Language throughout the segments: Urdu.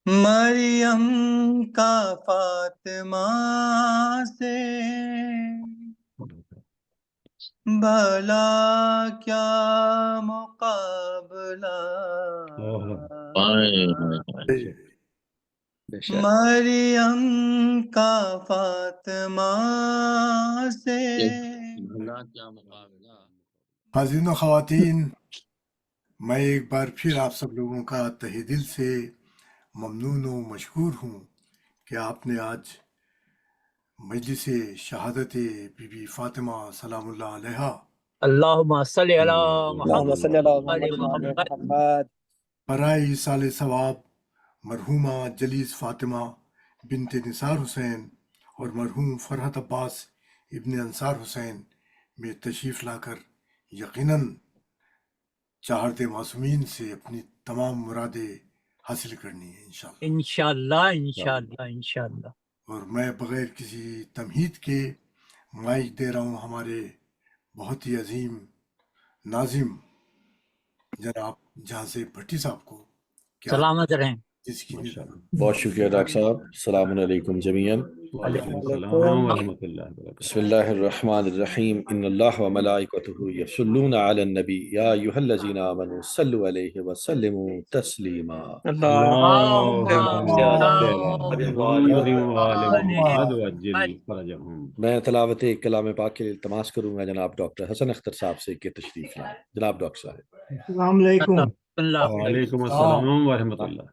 مریم کا فاطمہ سے بھلا کیا مقابلہ، مریم کا فاطمہ سے حاضرین و خواتین، میں ایک بار پھر آپ سب لوگوں کا تہہ دل سے ممنون و مشکور ہوں کہ آپ نے آج مجلس شہادت بی بی فاطمہ سلام اللہ علیہا اللہم صلی علی اللهم صل على محمد وعلى محمد محمد برائے ایصال ثواب مرحومہ جلیس فاطمہ بنت نثار حسین اور مرحوم فرحت عباس ابن انصار حسین میں تشریف لا کر یقیناً چاہت معصومین سے اپنی تمام مرادیں حاصل کرنی ہے انشاءاللہ۔ انشاءاللہ اور میں بغیر کسی تمہید کے مائک دے رہا ہوں ہمارے بہت ہی عظیم ناظم جناب جہاں سے بھٹی صاحب کو، کہ آپ سلامت رہیں۔ جس کی بہت شکریہ ڈاکٹر صاحب۔ السلام علیکم جمیعاً۔ وعلیکم بسم اللہ الرحمن الرحیم۔ ان اللہ وملائکتہ یصلون علی النبی یا ایھا الذین آمنوا صلوا علیہ وسلموا تسلیما۔ میں تلاوت کلام پاک کے لیے التماس کروں گا جناب ڈاکٹر حسن اختر صاحب سے کہ تشریف لائیں۔ جناب ڈاکٹر صاحب۔ السلام علیکم۔ وعلیکم السلام ورحمۃ اللہ۔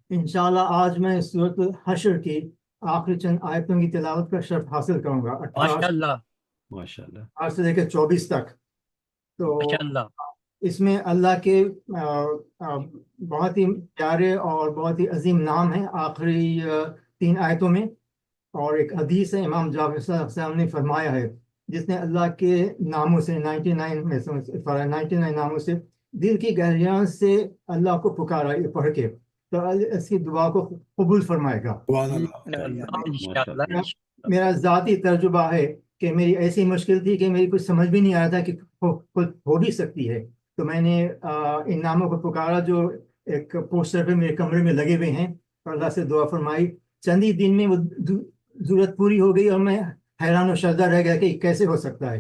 انشاءاللہ آج میں سورۃ الحشر کی آخری چند آیتوں کی تلاوت کا شرف حاصل کروں گا، 18 ماشاءاللہ سے لے کے 24 تک۔ تو اس میں اللہ کے بہت ہی پیارے اور بہت ہی عظیم نام ہیں آخری 3 آیتوں میں، اور ایک حدیث ہے امام جابر صلی اللہ علیہ وسلم نے فرمایا ہے، جس نے اللہ کے ناموں سے 99 ناموں سے دل کی گہرائیوں سے اللہ کو پکارا یہ پڑھ کے، تو اس کی دعا کو قبول فرمائے گا۔ میرا ذاتی تجربہ ہے کہ میری ایسی مشکل تھی کہ میری کچھ سمجھ بھی نہیں آ رہا تھا کہ ہو بھی سکتی ہے، تو میں نے ان ناموں کو پکارا جو ایک پوسٹر پہ میرے کمرے میں لگے ہوئے ہیں، اور اللہ سے دعا فرمائی۔ چند ہی دن میں وہ ضرورت پوری ہو گئی، اور میں حیران و شردہ رہ گیا کہ کیسے ہو سکتا ہے۔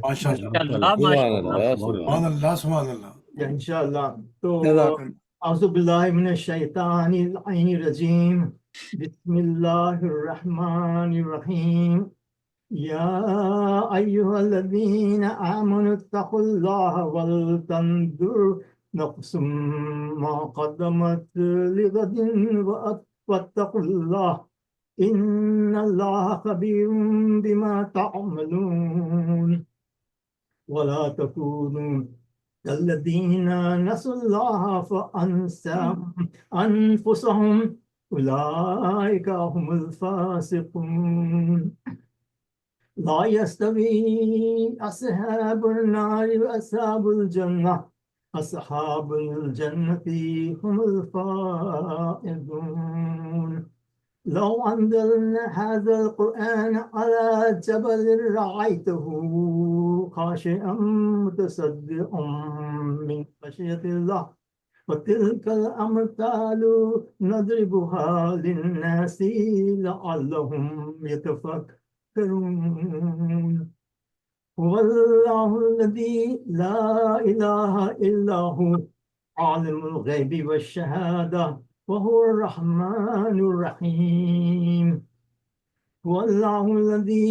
انشاءاللہ۔ تو اعوذ باللہ من الشیطان اللعین الرجیم، بسم اللہ الرحمن الرحیم، یا ایہا الذین آمنوا اتقوا اللہ ولتنظر نفس ما قدمت لغد واتقوا اللہ ان اللہ خبیر بما تعملون، ولا تکونوا الذين نسوا الله فأنساهم أنفسهم أولئك هم الفاسقون، لا يستوي أصحاب النار وأصحاب الجنة، أصحاب الجنة هم الفائزون، لو أنزلنا هذا القرآن على جبل رأيته خاشعا متصدعا من خشية الله، وتلك الأمثال نضربها للناس لعلهم يتفكرون، هو الله الذي لا إله إلا هو عالم الغيب والشهادة وهو الرحمن الرحيم، هو الله الذي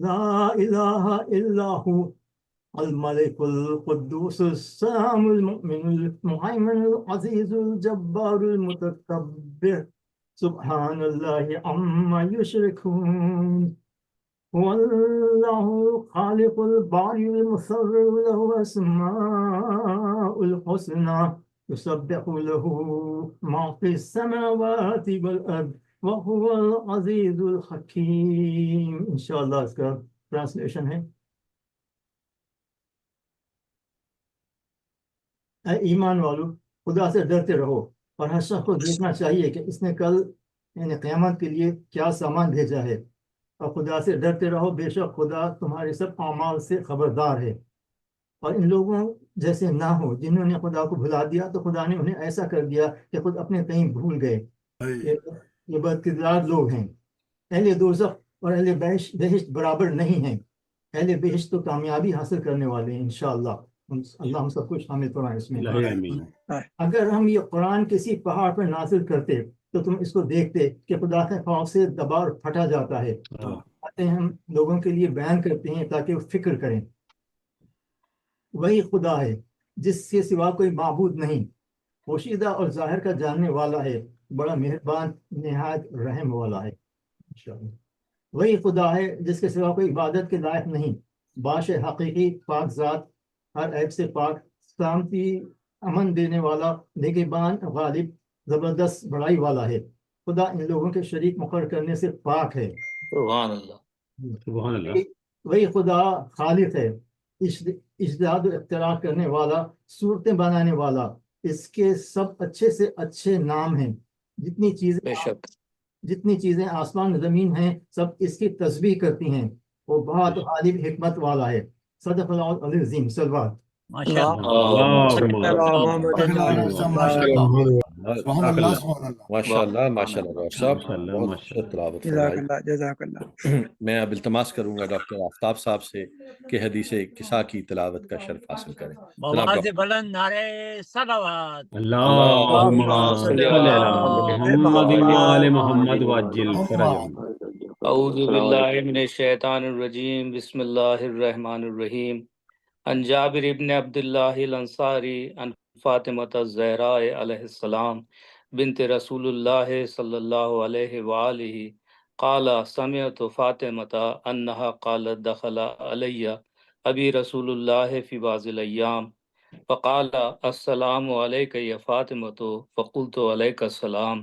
لا إله إلا هو الملك القدوس السلام المؤمن المهيمن العزيز الجبار المتكبر، سبحان الله عما يشركون، هو الله الخالق البارئ المصور، له أسماء الحسنى يسبح له ما في السماوات والأرض وهو العزيز الحكيم۔ انشاءاللہ اس کا ٹرانسلیشن ہے، اے ایمان والو خدا سے ڈرتے رہو، اور ہر شخص کو دیکھنا چاہیے کہ اس نے کل یعنی قیامت کے لیے کیا سامان بھیجا ہے، اور خدا سے ڈرتے رہو، بے شک خدا تمہارے سب اعمال سے خبردار ہے۔ اور ان لوگوں جیسے نہ ہو جنہوں نے خدا کو بھلا دیا، تو خدا نے انہیں ایسا کر دیا کہ خود اپنے کہیں بھول گئے، یہ بدکردار لوگ ہیں. اہل دوزخ اور اہل بہشت برابر نہیں ہیں. اہل بہشت تو کامیابی حاصل کرنے والے ہیں انشاءاللہ. اللہ ہم سب کچھ شامل فرمائے اس میں. آمین. اگر ہم یہ قرآن کسی پہاڑ پر نازل کرتے تو تم اس کو دیکھتے کہ خدا کے خوف سے دبا اور پھٹا جاتا ہے. آتے ہم لوگوں کے لیے بیان کرتے ہیں تاکہ وہ فکر کریں. وہی خدا ہے جس کے سوا کوئی معبود نہیں، پوشیدہ اور ظاہر کا جاننے والا ہے، بڑا مہربان نہایت رحم والا ہے. وہی خدا ہے جس کے سوا کوئی عبادت کے لائق نہیں، باش حقیقی، پاک ذات، ہر عیب سے پاک، سلامتی، امن دینے والا، نگہبان، غالب، زبردست بڑائی والا ہے. خدا ان لوگوں کے شریک مقرر کرنے سے پاک ہے. سبحان اللہ. سبحان اللہ. وہی خدا خالق ہے، اجداد و اختراع کرنے والا، صورتیں بنانے والا. اس کے سب اچھے سے اچھے نام ہیں. جتنی چیزیں آسمان زمین ہیں سب اس کی تسبیح کرتی ہیں. وہ بہت غالب حکمت والا ہے. صدق اللہ العظیم. صلوات. ماشاء ماشاء اللہ ماشاء اللہ ڈاکٹر صاحب بہت خوبصورت تلاوت فرمائی. جزاک اللہ. میں اب التماس کروں گا ڈاکٹر آفتاب صاحب سے کہ حدیث کسا کی تلاوت کا شرف حاصل کریں. بواز بلند نعرے صلوات. اللہم صلی علی محمد وآل محمد وعجل فرجهم. اعوذ باللہ من الشیطان الرجیم. بسم اللہ الرحمن الرحیم. عن جابر ابن عبداللہ الانصاری عن فاطمۃ الزہراء علیہ السلام بنت رسول اللہ صلی اللہ علیہ وآلہ قال سمعت فاطمۃ انہا قالت دخل علی ابی رسول اللہ فی بعض الایام فقال السلام علیک یا فاطمۃ فقلت علیک السلام.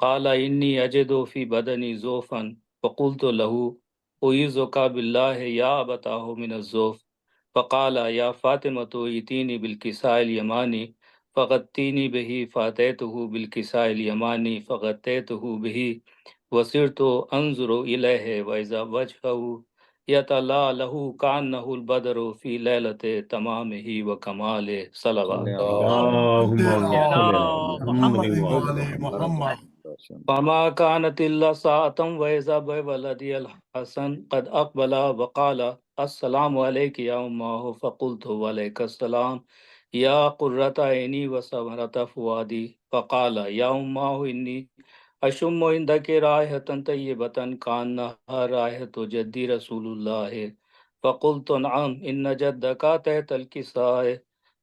قال انی اجد فی بدنی ضعفا فقلت له اعیذک باللہ یا ابتاہ من الضعف. فقال یا فاطمۃ ایتینی بالکساء الیمانی فغطینی بہ فاتیتہ بالکساء الیمانی فغطیتہ بہ وصرت انظر الیہ واذا وجہہ یتلالہ کانہ البدر فی لیلۃ تمامہ وکمالہ. صلوات. اللہم صلی علی محمد وآل محمد. فما كانت الا ساعة واذا بولدي الحسن قد اقبل وقال السلام عليك يا امه فقلت وعليك السلام يا قرة عيني وسمرة فؤادي. فقال يا امه اني اشم عندك رائحة طيبة كأنها رائحة جدي رسول الله. فقلت نعم ان جدك تحت الكساء.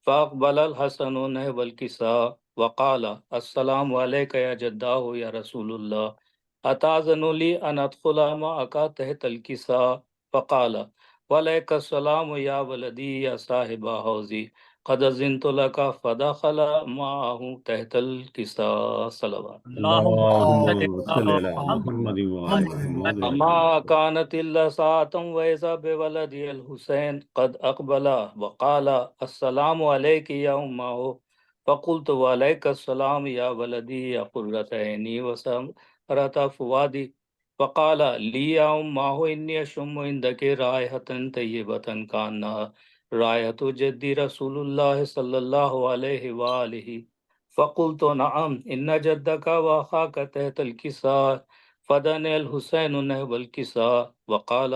فاقبل الحسن نحو الكساء وقال السلام علیک یا جداہ یا رسول اللہ اتاذن لی ان ادخل معک تحت الکساء. فقال وعلیک السلام یا ولدی یا صاحب حوضی قد اذنت لک فدخل معه تحت الکساء. صلوات. اللہم صلی علی محمد وآل محمد. ما كانت الا ساعة واذا بولدي الحسين قد اقبل وقال السلام عليك يا امه فقلت وعليك السلام يا ولدي يا قرة عيني وسمرة فؤادي. فقال لي يا أمه إني أشم عندك رائحة طيبة كأنها رائحة جدي رسول الله صلى الله عليه وآله. فقلت نعم إن جدك وأخاك تحت الكساء. فدنا الحسين نحو الكساء وقال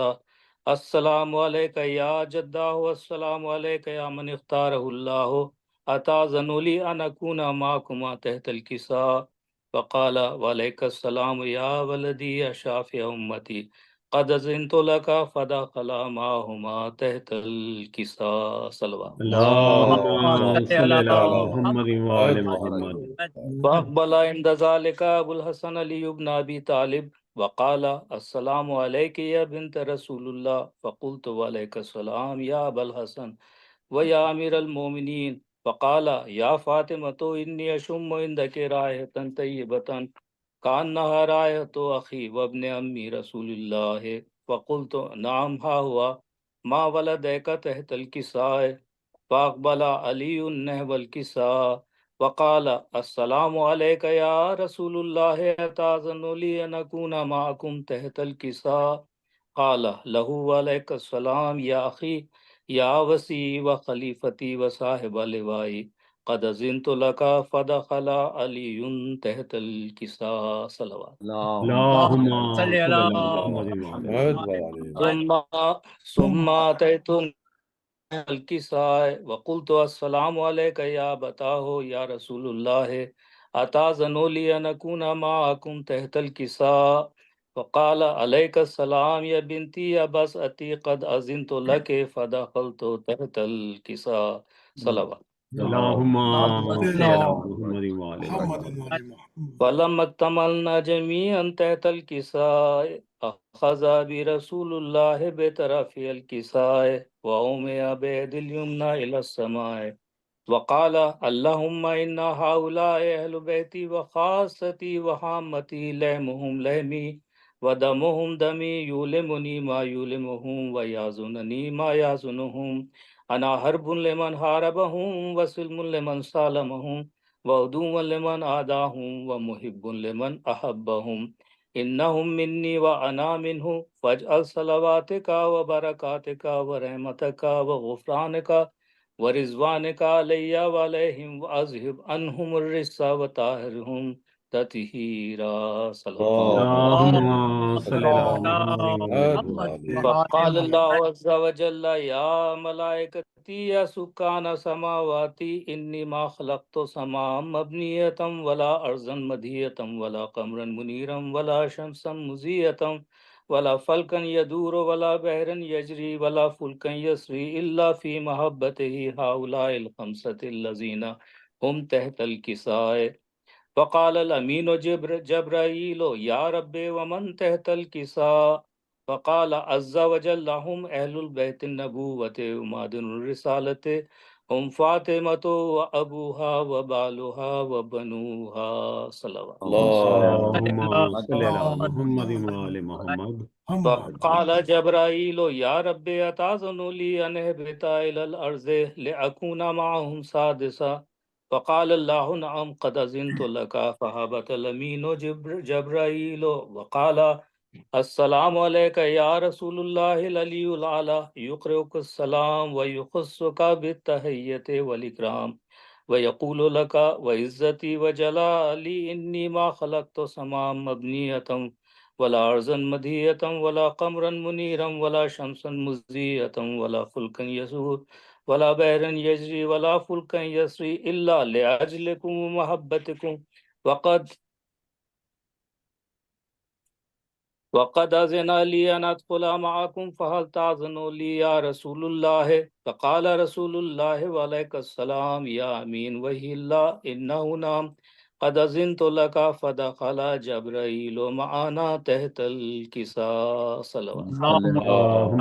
السلام عليك يا جداه والسلام عليك يا من اختاره الله اتاذن لی ان اکون معکما تحت الکساء. فقال وعلیک السلام یا ولدی یا شافع امتی قد اذنت لک فدخل معهما تحت الکساء. صلوات. اللہم صلی علی محمد وآل محمد. فاقبل عند ذلك ابو الحسن علی بن ابی طالب وقال السلام علیک یا بنت رسول اللہ. فقلت وعلیک السلام یا ابا الحسن ویا امیر المومنین. فقال یا فاطمۃ انی اشم عندک رائحة طیبة کأنها رائحة اخی وابن امی رسول اللہ. فقلت نعم ها هو ما ولدك تحت الکساء. فاقبل علی نحو الکساء وقال السلام علیک یا رسول اللہ اتاذن لی ان اکون معکم تحت الکساء. قال له وعلیک السلام یا اخی یا وسی و خلیفتی و صاحب لوائی قد أذنت لك فدخل علي تحت الكساء صلوات اللهم صل صل على على محمد وعلى محمد ثم أتيت الكساء وقلت السلام عليك يا أبتاه يا رسول الله أتأذن لي أن أكون معكم تحت الكساء فقال عليك السلام يا بنتي يا بس أتي قد أذنت لك فدخلت تحت الكساء صلوات اللهم صل على محمد وعلى محمد وعلى محمد. فلما اكتملنا جميعا تحت الكساء أخذ برسول الله بطرف الكساء وأومئ بيد اليمنى إلى السماء وقال اللهم إن هؤلاء أهل بيتي وخاصتي وحامتي لحمهم لحمي ودمهم دمي يؤلمني ما يؤلمهم ويحزنني ما يحزنهم أنا حرب لمن حاربهم وسلم لمن سالمهم وعدو لمن عاداهم ومحب لمن أحبهم إنهم مني وأنا منه فاجعل صلواتك وبركاتك ورحمتك وغفرانك ورضوانك علي وعليهم وأذهب عنهم الرجس وطهرهم تطهيرا صلوات اللهم صل على محمد فقال الله عز وجل يا ملائكتي يا سكان سماواتي إني ما خلقت سماء مبنية ولا أرضا مدهية ولا قمرا منيرا ولا شمسا مزية ولا فلكا يدور ولا بحرا يجري ولا فلكا يسري إلا في محبته هؤلاء الخمسة الذين هم تحت الكساء فقال الأمين جبرائيل يا رب ومن تحت الكساء فقال عز وجل هم أهل البيت النبوة ومعدن الرسالة هم فاطمة وأبوها وبالها وبنوها صلوات اللهم صل على محمد وعلى محمد فقال جبرائيل يا رب أتأذن لي أن أهبط إلى الأرض لأكون معهم سادسا فقال الله نعم قد أذنت لك فهبط الأمين جبرائيل وقال السلام عليك يا رسول الله العلي الأعلى يقرئك السلام ويخصك بالتحية والإكرام ويقول لك وعزتي وجلالي إني ما خلقت سماء مبنية ولا أرضا مدهية ولا قمرا منيرا ولا شمسا مزية ولا فلكا يسور ولا بحرا يجري ولا فلكا يسري إلا لأجلكم ومحبتكم وقد أذن لي أن أدخل معكم فهل تأذن لي يا رسول الله فقال رسول الله وعليك السلام يا أمين وحي الله إنه نعم قد أذنت لك فدخل جبرائيل معنا تحت الكساء صلوات اللهم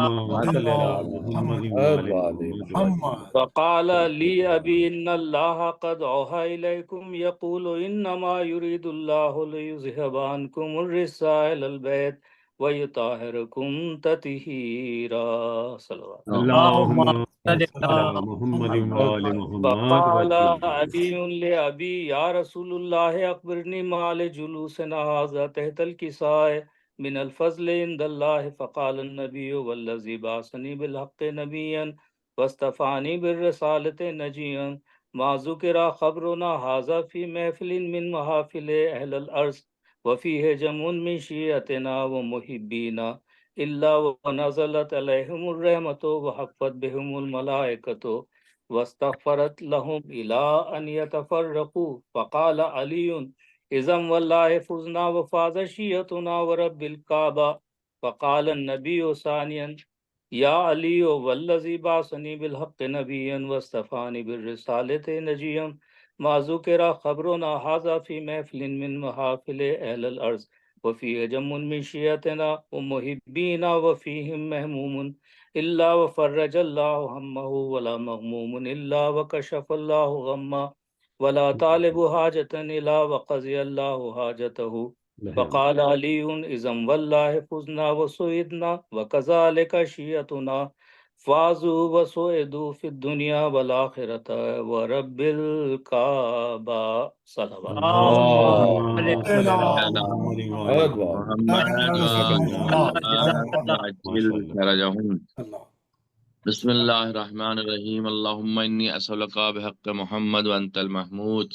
صل على محمد وعلى محمد فقال لي أبي إن الله قد أوحى إليكم يقول إنما يريد الله ليذهب عنكم الرجس أهل البيت ويطهركم تطهيرا صلوات اللهم صل على محمد وعلى محمد فقال علي لأبي يا رسول الله أخبرني ما لجلوسنا هذا تحت الكساء من الفضل عند الله فقال النبي والذي بعثني بالحق نبيا واصطفاني بالرسالة نجيا ما ذكر خبرنا هذا في محفل من محافل أهل الأرض وفيه جمع من شيعتنا ومحبينا إلا ونزلت عليهم الرحمة وحفت بهم الملائكة واستغفرت لهم إلى أن يتفرقوا فقال علي إذا والله فزنا وفاز شيعتنا ورب الكعبة فقال النبي ثانيا يا علي والذي بعثني بالحق نبيا واصطفاني بالرسالة نجيا ما ذكر خبرنا هذا في محفل من محافل أهل الأرض وفيه جم من شيعتنا ومحبينا وفيهم مهموم إلا وفرج الله همه ولا مغموم إلا وكشف الله غمه ولا طالب حاجة إلا وقضي الله حاجته فقال علي إذا والله فزنا وسعدنا وكذلك شيعتنا فازوا وسعدوا في الدنيا والآخرة ورب الكعبة صلوات اللهم صل على محمد وعلى اللہ بسم اللہ الرحمن الرحیم اللہم انی اسألک بحق محمد وانت المحمود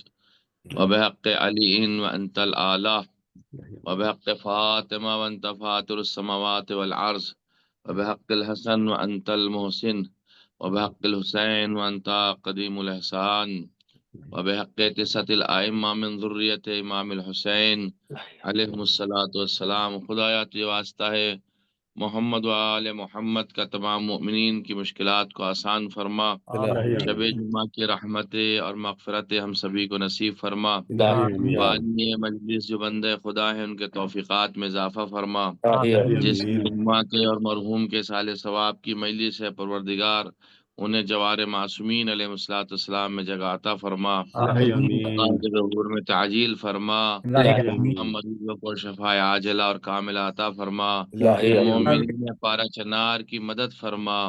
وبحق علی وانت الآلہ وبحق فاطمہ وانت فاطر السماوات والعرض وبحق الحسن وانت المحسن وبحق الحسین وانت قدیم الاحسان وبحق تسعۃ الائمہ من ذریت امام الحسین علیہم الصلاۃ والسلام. خدایا تجھے واسطہ ہے محمد و آل محمد کا تمام مؤمنین کی مشکلات کو آسان فرما. شب جمعہ کی رحمتیں اور مغفرت ہم سبھی کو نصیب فرما. بانی مجلس جو بندے خدا ہیں ان کے توفیقات میں اضافہ فرما. جس جمعہ کے اور مرحوم کے صالح ثواب کی مجلس ہے پروردگار انہیں جوار معصومین علیہ الصلوۃ والسلام میں جگہ عطا فرما. ظہور میں تعجیل فرما. مریضوں کو شفاء عاجلہ اور کاملہ عطا فرما. مومنین پارا چنار کی مدد فرما.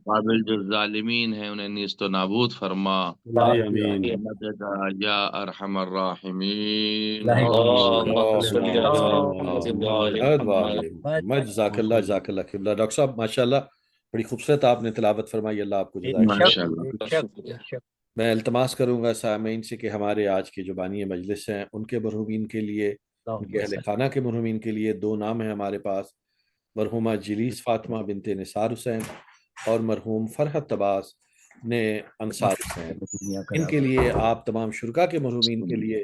قابل جو ظالمین ہیں انہیں نیست و نابود فرما. مدد یا ارحم الراحمین. جزاک اللہ جزاک اللہ قبلہ. ڈاکٹر صاحب ماشاء اللہ بڑی خوبصورت آپ نے تلاوت فرمائی. اللہ آپ کو جزائے. میں التماس کروں گا سامعین سے کہ ہمارے آج کے جو بانی مجلس ہیں ان کے مرحومین کے لیے، ان کے اہل خانہ کے مرحومین کے لیے دو نام ہیں ہمارے پاس، مرحومہ جلیس فاطمہ بنت نثار حسین اور مرحوم فرحت عباس نے انصار حسین. ان کے لیے آپ تمام شرکا کے مرحومین کے لیے،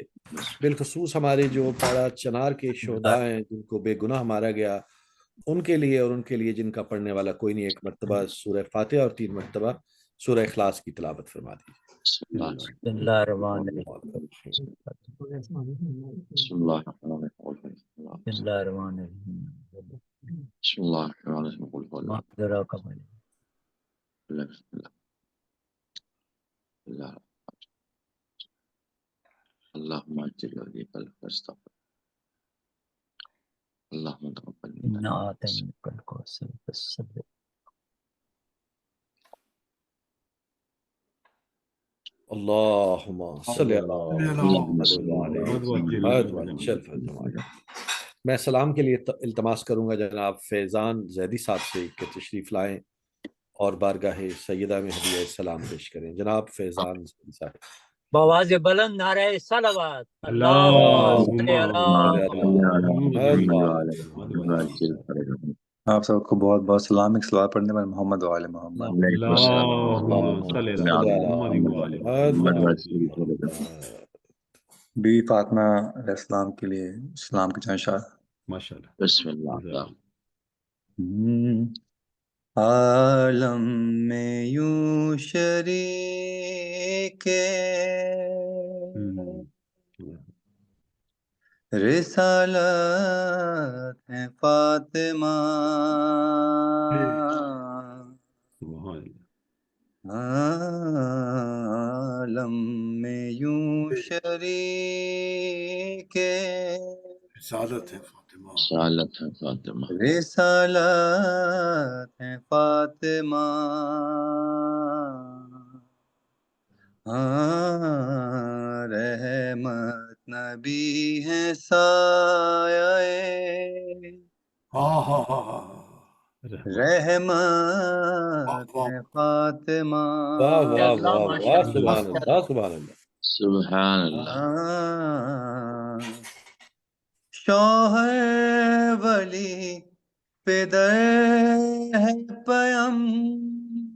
بالخصوص ہمارے جو پارا چنار کے شہداء ہیں جن کو بے گناہ مارا گیا، ان کے لیے اور ان کے لیے جن کا پڑھنے والا کوئی نہیں، ایک مرتبہ سورہ فاتحہ اور 3 مرتبہ سورہ اخلاص کی تلاوت فرما دیجیے. بسم اللہ الرحمن الرحیم. بسم اللہ الرحمن الرحیم. بسم اللہ الرحمن الرحیم. بسم اللہ الرحمن الرحیم. ذرا قبل اللہم اجل ولیک الفستغفر. اللہم تقبل انا اعطیناک الکوثر فصل. اللہم صلی میں سلام کے لیے التماس کروں گا جناب فیضان زیدی صاحب سے کہ تشریف لائیں اور بارگاہ سیدہ میں ہدیہ السلام پیش کریں. جناب فیضان زیدی صاحب. بآواز بلند نعرہ صلوات. اللہم صلی آپ سب کو بہت بہت سلام. ایک صلوات پڑھنے والے محمد و آل محمد. بی فاطمہ علیہ السلام کے لیے اسلام کے چند شاہ. ماشاءاللہ. بسم اللہ. عالم میں یوں شریک رسالت ہے فاطمہ، عالم میں یوں شریک رسالت ہے فاطمہ، رسالت ہے فاطمہ، رسالت ہے فاطمہ، رحمت نبی ہے سایہ رحمت ہے فاطمہ. واہ واہ واہ واہ سبحان اللہ سبحان اللہ سبحان اللہ. شوہر ولی پدر ہے پیمبر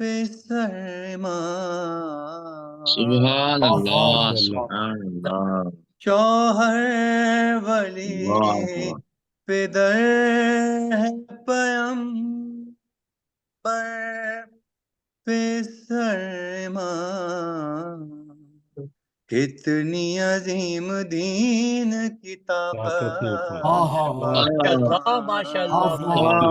پسر ماں. سبحان اللہ سبحان اللہ. شوہر ولی پدر ہے پیمبر پسر ماں. کتنی عظیم دین کی طاقت.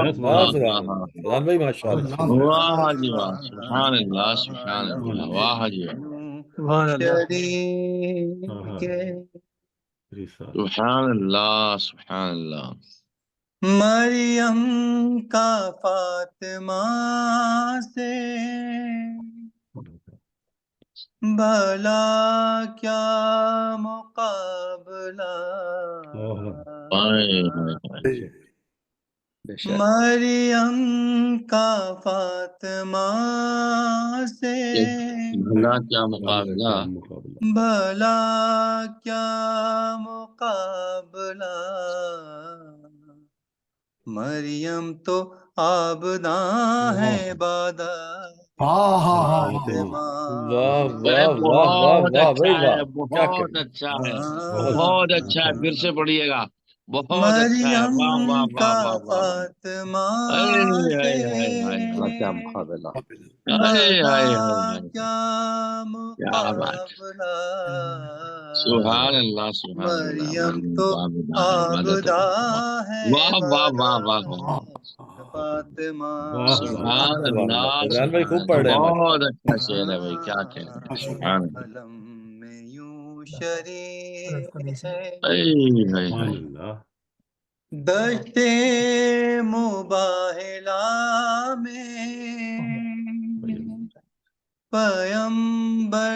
رضوان بھائی ماشاءاللہ. واہ جی واہ. سبحان اللہ سبحان اللہ. واہ جی واہ. سبحان اللہ سبحان اللہ. مریم کا فاطمہ سے بھلا کیا مقابلہ. مریم کا فاطمہ سے بھلا کیا مقابلہ، بھلا کیا مقابلہ، مریم تو آبداں ہے بادہ فاطمہ۔ واہ واہ واہ واہ بہت واہ اچھا بھائی ہے، واہ، کیا بہت کہتے اچھا ہے، بہت بہت اچھا ہے، پھر سے پڑھیے گا، بہت اچھا ہے، مریم واہ واہ واہ کا واہ واہ، فاطمہ سے کیا مقابلہ، بھلا ہائے کیا کیا بات، مقابلہ، سبحان اللہ سبحان اللہ، مریم مریم تو تو عابدہ ہے، عبادت آبدہ ہے، ہے واہ واہ واہ واہ واہ، فاطمہ۔ واہ واہ سبحان سبحان اللہ، اللہ فیضان بھائی خوب سبحان پڑھ اللہ، رہے ہیں ماشاء بہت اللہ۔ اچھا شعر ہے بھائی، کیا کہہ رہے ہیں، سبحان اللہ، عالم میں یوں شریک ہے سبحان اللہ، دشت مباہلہ میں، پیمبر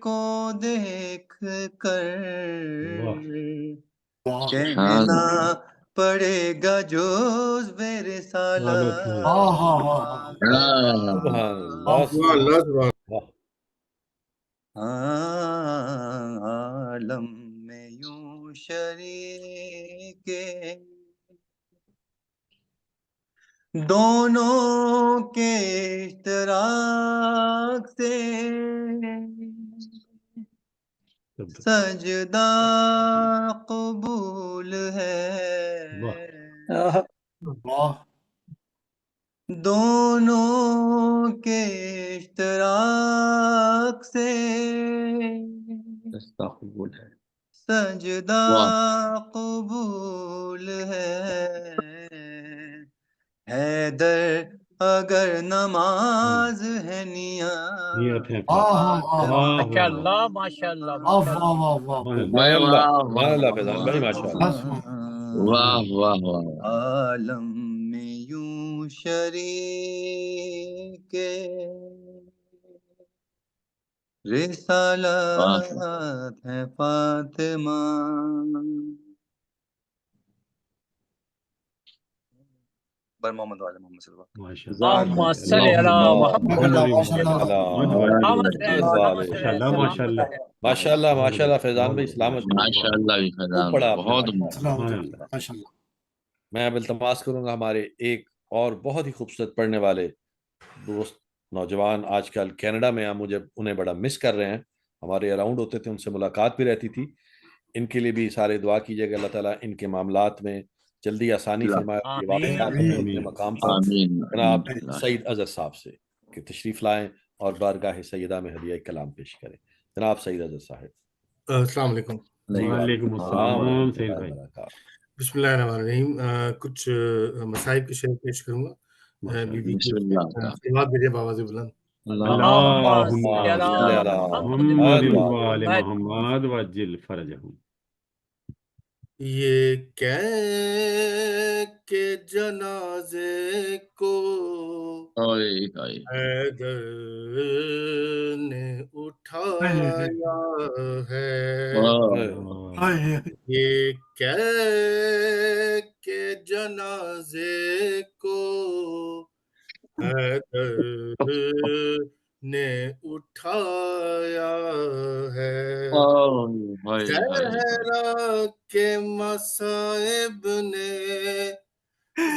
کو دیکھ کر کہنا پڑے گا جزو رسالت سبحان اللہ سبحان اللہ، عالم میں یوں شریک دونوں کے اشتراک سے سجدہ قبول ہے، دونوں کے اشتراک سے سجدہ واہ قبول ہے، حیدر اگر نماز ہے نیت ہے نیت واہ ماشاء واہ اللہ ماشاء اللہ ماشاء اللہ۔ سبحان اللہ سبحان اللہ فیضان بھائی ماشاء اللہ۔ واہ واہ واہ، عالم میں یوں شریک رسالت ہے فاطمہ۔ بر محمد وعلی محمد صلی اللہ ماشاء اللہ، اللهم صل على محمد ماشاء اللہ ماشاء اللہ، ماشاء اللہ ماشاء اللہ فیضان بھائی سلامت رہو۔ ماشاء اللہ بھی خوب فیضان پڑھا آپ نے بہت ماشاء اللہ۔ سبحان اللہ، میں اب التماس کروں گا ہمارے ایک اور بہت ہی خوبصورت پڑھنے والے دوست نوجوان آج کل کینیڈا میں ہیں، مجھے انہیں بڑا مس کر رہے ہیں، ہمارے اراؤنڈ ہوتے تھے، ان سے ملاقات بھی رہتی تھی، ان کے لیے بھی سارے دعا کیجیے گا، اللہ تعالیٰ ان کے معاملات میں جلدی آسانی فرمائے، یہ آمین واقعات اپنے مقام پر۔ آمین جناب سعید اظہر صاحب سے کہ تشریف لائیں اور بارگاہ سیدہ میں ہدیہ کلام پیش کریں۔ جناب سعید اظہر صاحب۔ السلام علیکم۔ وعلیکم السلام سعید بھائی۔ بسم اللہ الرحمن الرحیم۔ کچھ مصائب کے شعر پیش کروں گا۔ بسم اللہ، جواب دیجیے بابا سے بلند۔ اللہم صل علی صلی علی محمد محمد وآل محمد وعجل فرجہم۔ یہ کہہ کے جنازے کو حیدر نے اٹھایا ہے، یہ کہہ کے جنازے کو حیدر نے اٹھایا ہے، زہرا کے مصائب نے،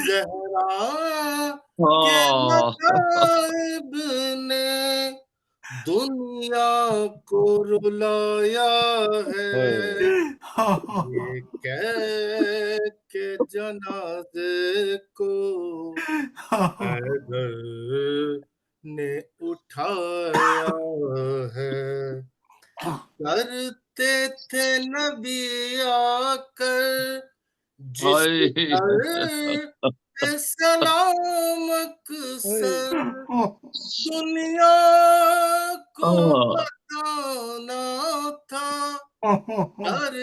زہرا کے مصائب نے دنیا کو رلایا ہے، یہ کہہ کے جنازے کو حیدر نے اٹھایا ہے، کرتے تھے نبی آ کر جس در پہ سلام اکثر، دنیا کو بتانا تھا در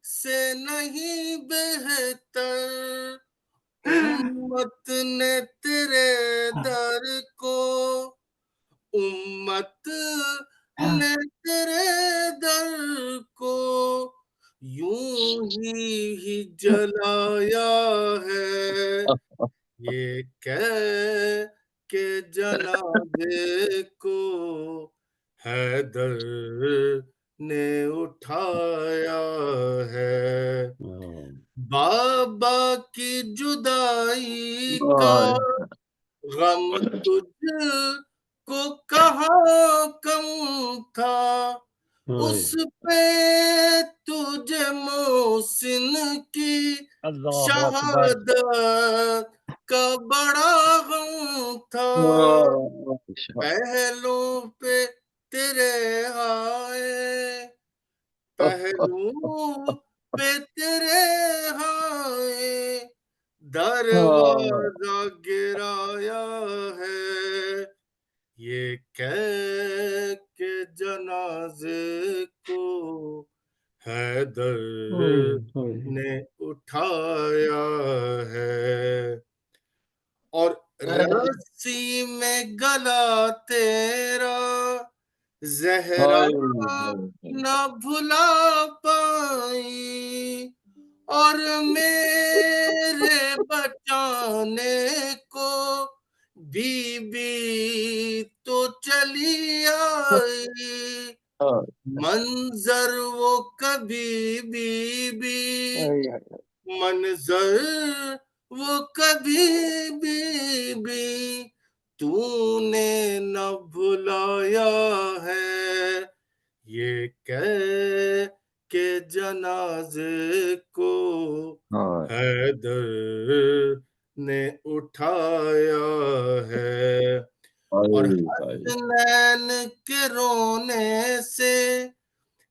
سے نہیں بہتر، امت نے تیرے در کو، امت نے تیرے در کو یوں ہی جلایا ہے، یہ کہہ کہ جنازے کو حیدر نے اٹھایا ہے، بابا کی جدائی کا غم تجھ کو کہاں کم تھا، اس پہ تجھے محسن کی شہادت کا بڑا غم تھا، پہلوں پہ تیرے آئے، پہلوں پہ تیرے آئے، دروازہ گرایا ہے، یہ کہہ کہ جنازے کو حیدر نے اٹھایا ہے، اور رسی میں گلا تیرا زہرا نہ بھلا پائی، اور میرے بچانے کو بی بی تو چلی آئی، منظر وہ کبھی بی بی، منظر وہ کبھی بی تو نے نہ بھلایا ہے، یہ کہہ کہ جنازے کو حیدر نے اٹھایا ہے، اور حسنین کے رونے سے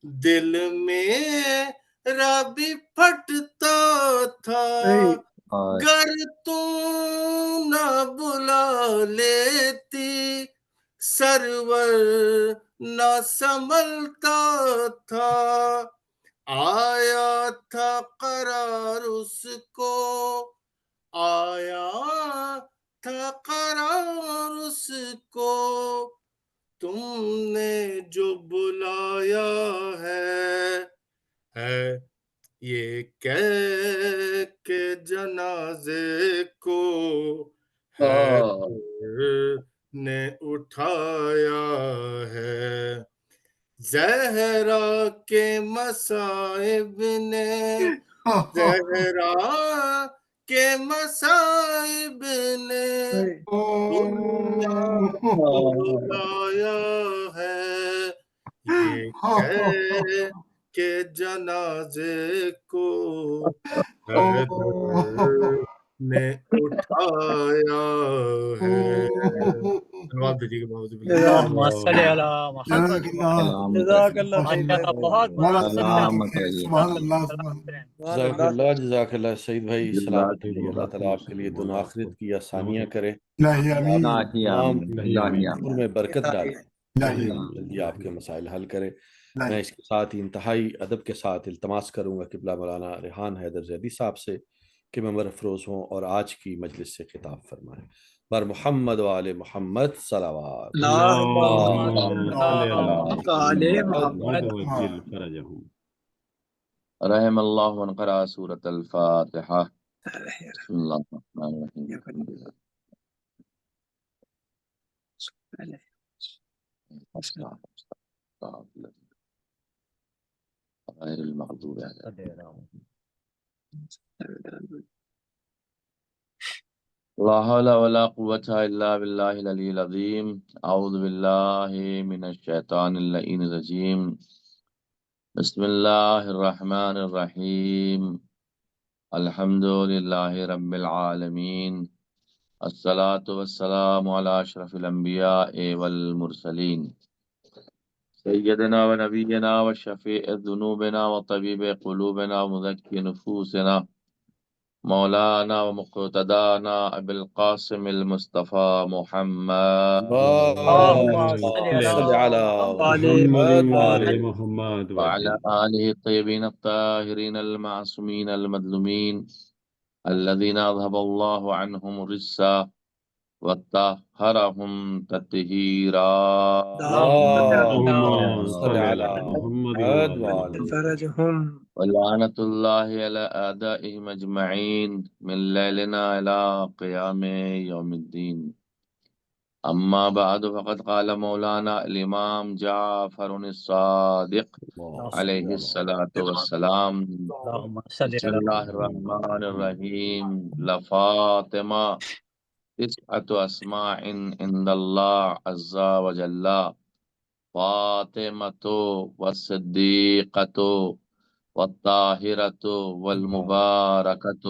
دل میرا بھی پھٹتا تھا، گر تم نہ بلا لیتی سرور نہ سنبھلتا تھا، آیا تھا قرار اس کو، آیا تھا قرار اس کو، تم نے جو بلایا ہے یہ کہہ کہ جنازے کو حیدر نے اٹھایا ہے، زہرا کے مصائب نے، زہرا کے مصائب نے دنیا کو رلایا ہے، یہ کہہ کہ جنازے کو حیدر نے اٹھایا ہے۔ جواب دیجیے گا بہت اللہم صلی علی محمد جزاک اللہ سعید ماشاءاللہ بہت بہت سبحان اللہ سبحان جزاک اللہ، جزاک اللہ سعید بھائی، سلامت رہیے، اللہ تعالیٰ آپ کے لیے دنیا آخرت کی آسانیاں کرے، الہی آمین تمام امور میں برکت ڈالے، الہی جلدی آپ کے مسائل حل کرے۔ میں اس کے ساتھ ہی انتہائی ادب کے ساتھ التماس کروں گا قبلہ مولانا ریحان حیدر زیدی صاحب سے کہ ممبر افروز ہوں اور آج کی مجلس سے خطاب فرمائیں۔ بر محمد و آل محمد صلوات۔ رحم اللہ من قرأ سورة الفاتحہ۔ بسم اللہ الرحمن الرحیم۔ غیر المغضوب علیہم۔ لا حول ولا قوة الا باللہ العلی العظیم۔ اعوذ باللہ من الشیطان اللعین الرجیم۔ بسم اللہ الرحمن الرحیم۔ الحمد للہ رب العالمین، الصلاة والسلام علی اشرف الانبیاء والمرسلین، سیدنا و نبینا و شفیع ذنوبنا و طبیب قلوبنا و مذکی نفوسنا مولانا و مقتدانا ابی القاسم المصطفى محمد اللہم صلی علی محمد وعلى آله الطيبين الطاهرين المعصومين المظلومين الذين أذهب الله عنهم الرجس وطهرهم تطهيرا. اللهم صل على محمد وعلى فرجهم ولعنة الله على أعدائهم أجمعين من ليلنا إلى قيام يوم الدين. أما بعد فقد قال مولانا الإمام جعفر الصادق عليه الصلاة والسلام: اللهم صل بسم على الله الرحمن الرحيم. لفاطمة تسعة أسماء عند الله عز وجل: فاطمة والصديقة والطاهرة والمباركة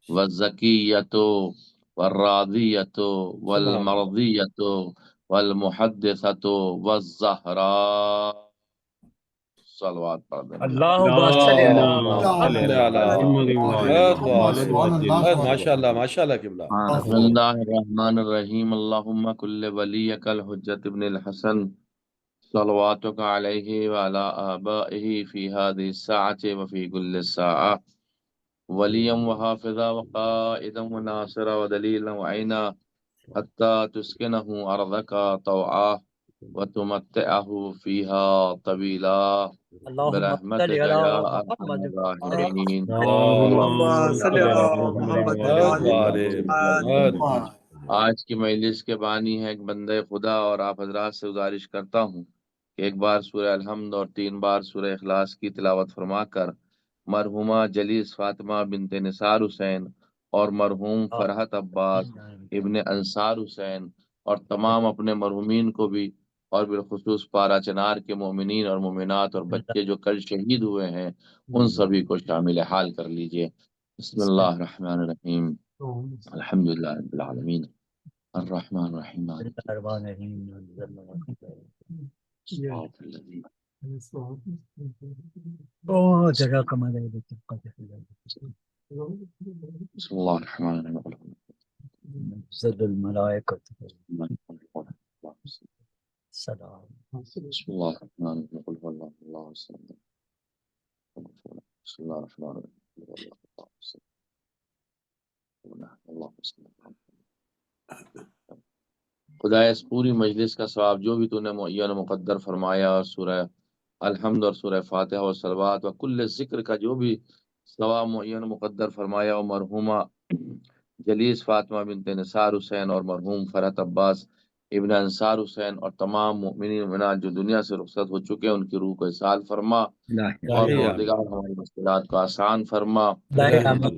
والزكية والراضية والمرضية والمحدثة والزهراء. صلوات پڑھ دیں۔ اللهم صل على اللهم صل على محمد وعلى محمد ماشاء اللہ ماشاء اللہ قبلہ. بسم اللہ الرحمن الرحیم. اللہم کل ولیک الحجت ابن الحسن صلواتک علیہ وعلی آبائہ فی هذه الساعة وفی کل ساعة ولیا وحافظا وقائدا وناصرا ودلیلا وعینا حتی تسکنہ ارضک طوعا وتمتعہ فیہا طویلا اللهم صل برحمتک على یا ارحم محمد الراحمین. اللهم صل على محمد وعلى محمد. آج کی مجلس کے بانی ہے ایک بندہ خدا، اور آپ حضرات سے گزارش کرتا ہوں کہ ایک بار سورہ الحمد اور 3 بار سورہ اخلاص کی تلاوت فرما کر مرحومہ جلیس فاطمہ بنت نثار حسین اور مرحوم فرحت عباس ابن انصار حسین اور تمام اپنے مرحومین کو بھی، اور بالخصوص پارا چنار کے مومنین اور مومنات اور بچے جو کل شہید ہوئے ہیں، ان سبھی کو شامل حال کر لیجئے. بسم اللہ الرحمن الرحیم. الحمدللہ رب العالمین الرحمن الرحیم جزاك الله خير. بسم اللہ الرحمن الرحیم. زد الملائكة السلام. بسم اللہ الرحمن الرحیم. قل هو اللہ اللہ الصمد. بسم اللہ الرحمن الرحیم. خدا اس پوری مجلس کا ثواب جو بھی تو نے معین و مقدر فرمایا، اور سورہ الحمد اور سورہ فاتحہ اور صلوات و کل ذکر کا جو بھی ثواب معین و مقدر فرمایا، اور مرحومہ جلیس فاطمہ بنت نثار حسین اور مرحوم فرحت عباس ابن انصار حسین اور تمام مؤمنین مومنات جو دنیا سے رخصت ہو چکے ہیں، ان کی روح کو اصال فرما، اور پروردگار ہماری مشکلات کو آسان فرما،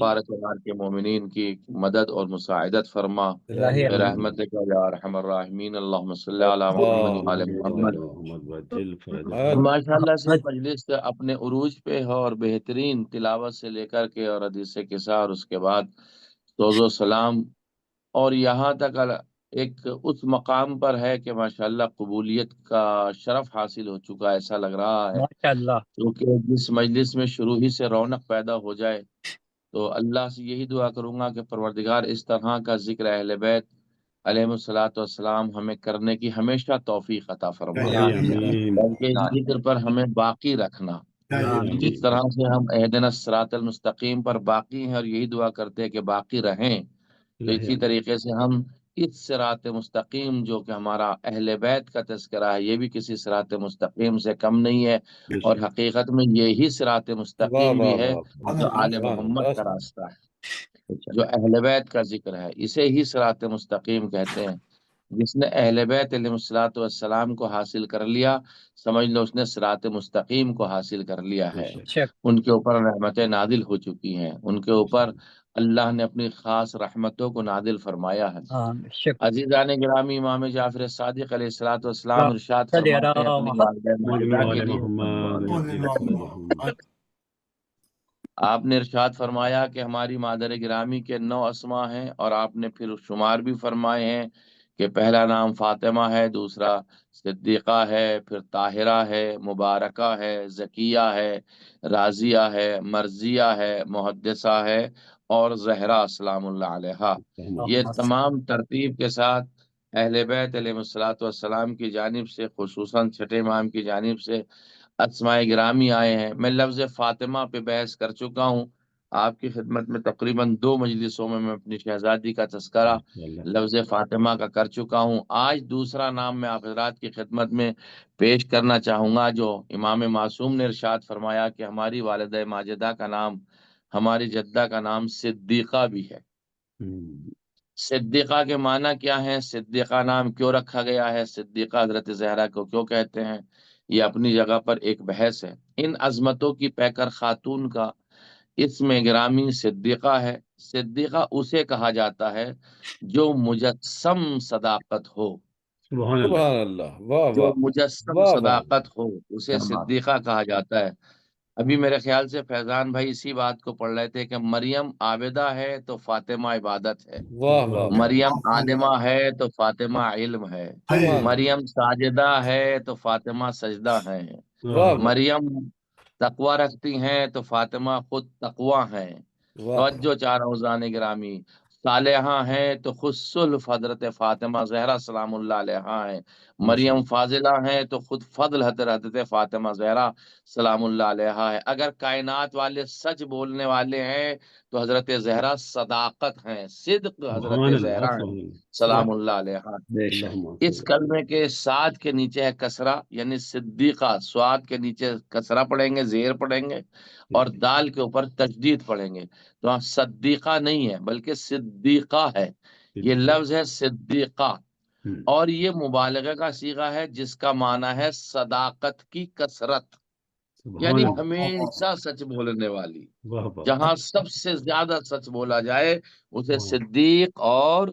پارہ چنار کے مومنین کی مدد اور مساعدت فرما برحمتک یا ارحم الراحمین. اللہم صلی علی محمد وعلی محمد. ماشاءاللہ سے مجلس اپنے عروج پہ ہے، اور بہترین تلاوت سے لے کر کے اور حدیث قصہ، اور اس کے بعد سوز و سلام، اور یہاں تک ایک اس مقام پر ہے کہ ماشاءاللہ قبولیت کا شرف حاصل ہو چکا ہے، ایسا لگ رہا ہے. کیونکہ جس مجلس میں شروع ہی سے رونق پیدا ہو جائے، تو اللہ سے یہی دعا کروں گا کہ پروردگار اس طرح کا ذکر اہل بیت علیہ الصلوۃ والسلام ہمیں کرنے کی ہمیشہ توفیق عطا فرمائے، بلکہ اس ذکر پر ہمیں باقی رکھنا. جس طرح سے ہم اہدنا الصراط المستقیم پر باقی ہیں اور یہی دعا کرتے ہیں کہ باقی رہیں، تو اسی طریقے سے ہم اس صراط مستقیم جو کہ ہمارا اہل بیت کا تذکرہ ہے، یہ بھی کسی صراط مستقیم سے کم نہیں ہے، اور حقیقت میں یہی صراط مستقیم بھی ہے جو آل محمد کا راستہ ہے، جو اہل بیت کا ذکر ہے، اسے ہی صراط مستقیم کہتے ہیں. جس نے اہل بیت علیہ الصلوۃ والسلام کو حاصل کر لیا، سمجھ لو اس نے صراط مستقیم کو حاصل کر لیا ہے. ان کے اوپر رحمتیں نازل ہو چکی ہیں، ان کے اوپر اللہ نے اپنی خاص رحمتوں کو نازل فرمایا ہے. عزیزان گرامی، امام جعفر صادق علیہ الصلوۃ والسلام ارشاد فرماتے ہیں اپنی والدہ ماجدہ کے لیے، آپ نے ارشاد فرمایا کہ ہماری مادر گرامی کے 9 اسماء ہیں، اور آپ نے پھر شمار بھی فرمائے ہیں کہ پہلا نام فاطمہ ہے، دوسرا صدیقہ ہے، پھر طاہرہ ہے، مبارکہ ہے، زکیہ ہے، راضیہ ہے، مرضیہ ہے، محدثہ ہے، اور زہرا سلام اللہ علیہا. یہ تمام ترتیب کے ساتھ اہل بیت علیہ الصلوۃ والسلام کی جانب سے، خصوصاً چھٹے امام کی جانب سے اسماء گرامی آئے ہیں. میں لفظ فاطمہ پہ بحث کر چکا ہوں، آپ کی خدمت میں تقریباً 2 مجلسوں میں اپنی شہزادی کا تذکرہ لفظ فاطمہ کا کر چکا ہوں. آج دوسرا نام میں آپ حضرات کی خدمت میں پیش کرنا چاہوں گا، جو امام معصوم نے ارشاد فرمایا کہ ہماری والدہ ماجدہ کا نام، ہماری جدہ کا نام صدیقہ بھی ہے. صدیقہ کے معنی کیا ہیں؟ صدیقہ نام کیوں رکھا گیا ہے؟ صدیقہ حضرت زہرا کو کیوں کہتے ہیں؟ یہ اپنی جگہ پر ایک بحث ہے. ان عظمتوں کی پیکر خاتون کا اسم گرامی صدیقہ ہے. صدیقہ اسے کہا جاتا ہے جو مجسم صداقت ہو. سبحان اللہ سبحان اللہ، واہ جو واہ مجسم واہ واہ، صداقت ہو اسے صدیقہ کہا جاتا ہے. ابھی میرے خیال سے فیضان بھائی اسی بات کو پڑھ رہے تھے کہ مریم عابدہ ہے تو فاطمہ عبادت ہے، واہ واہ واہ، مریم عالمہ ہے تو فاطمہ علم ہے، سبحان مریم ساجدہ ہے تو فاطمہ سجدہ ہے، واہ واہ مریم تقوی رکھتی ہیں تو فاطمہ خود تقوی ہیں. واہ، توجہ چاہ رہا ہوں زان گرامی، صالحہ ہیں تو خود سلف حضرت فاطمہ زہرا سلام اللہ علیہا ہیں، مریم فاضلہ ہیں تو خود فضل حضرت فاطمہ زہرا سلام اللہ علیہا ہے. اگر کائنات والے سچ بولنے والے ہیں تو حضرت زہرا صداقت ہیں، صدق حضرت سبحان اللہ زہرا ہیں سبحان اللہ سلام اللہ علیہا. اللہم اس کلمے کے سعد کے نیچے ہے کسرہ، یعنی صدیقہ، سواد کے نیچے کسرہ پڑھیں گے، زیر پڑھیں گے، اور دال کے اوپر تشدید پڑھیں گے. تو ہاں صدیقہ نہیں ہے بلکہ صدیقہ ہے. یہ لفظ ہے صدیقہ، اور یہ مبالغہ کا صیغہ ہے جس کا معنی ہے صداقت کی کثرت، سبحان یعنی اللہ، ہمیشہ سچ بولنے والی. واہ واہ، جہاں سب سے زیادہ سچ بولا جائے اسے واہ، صدیق اور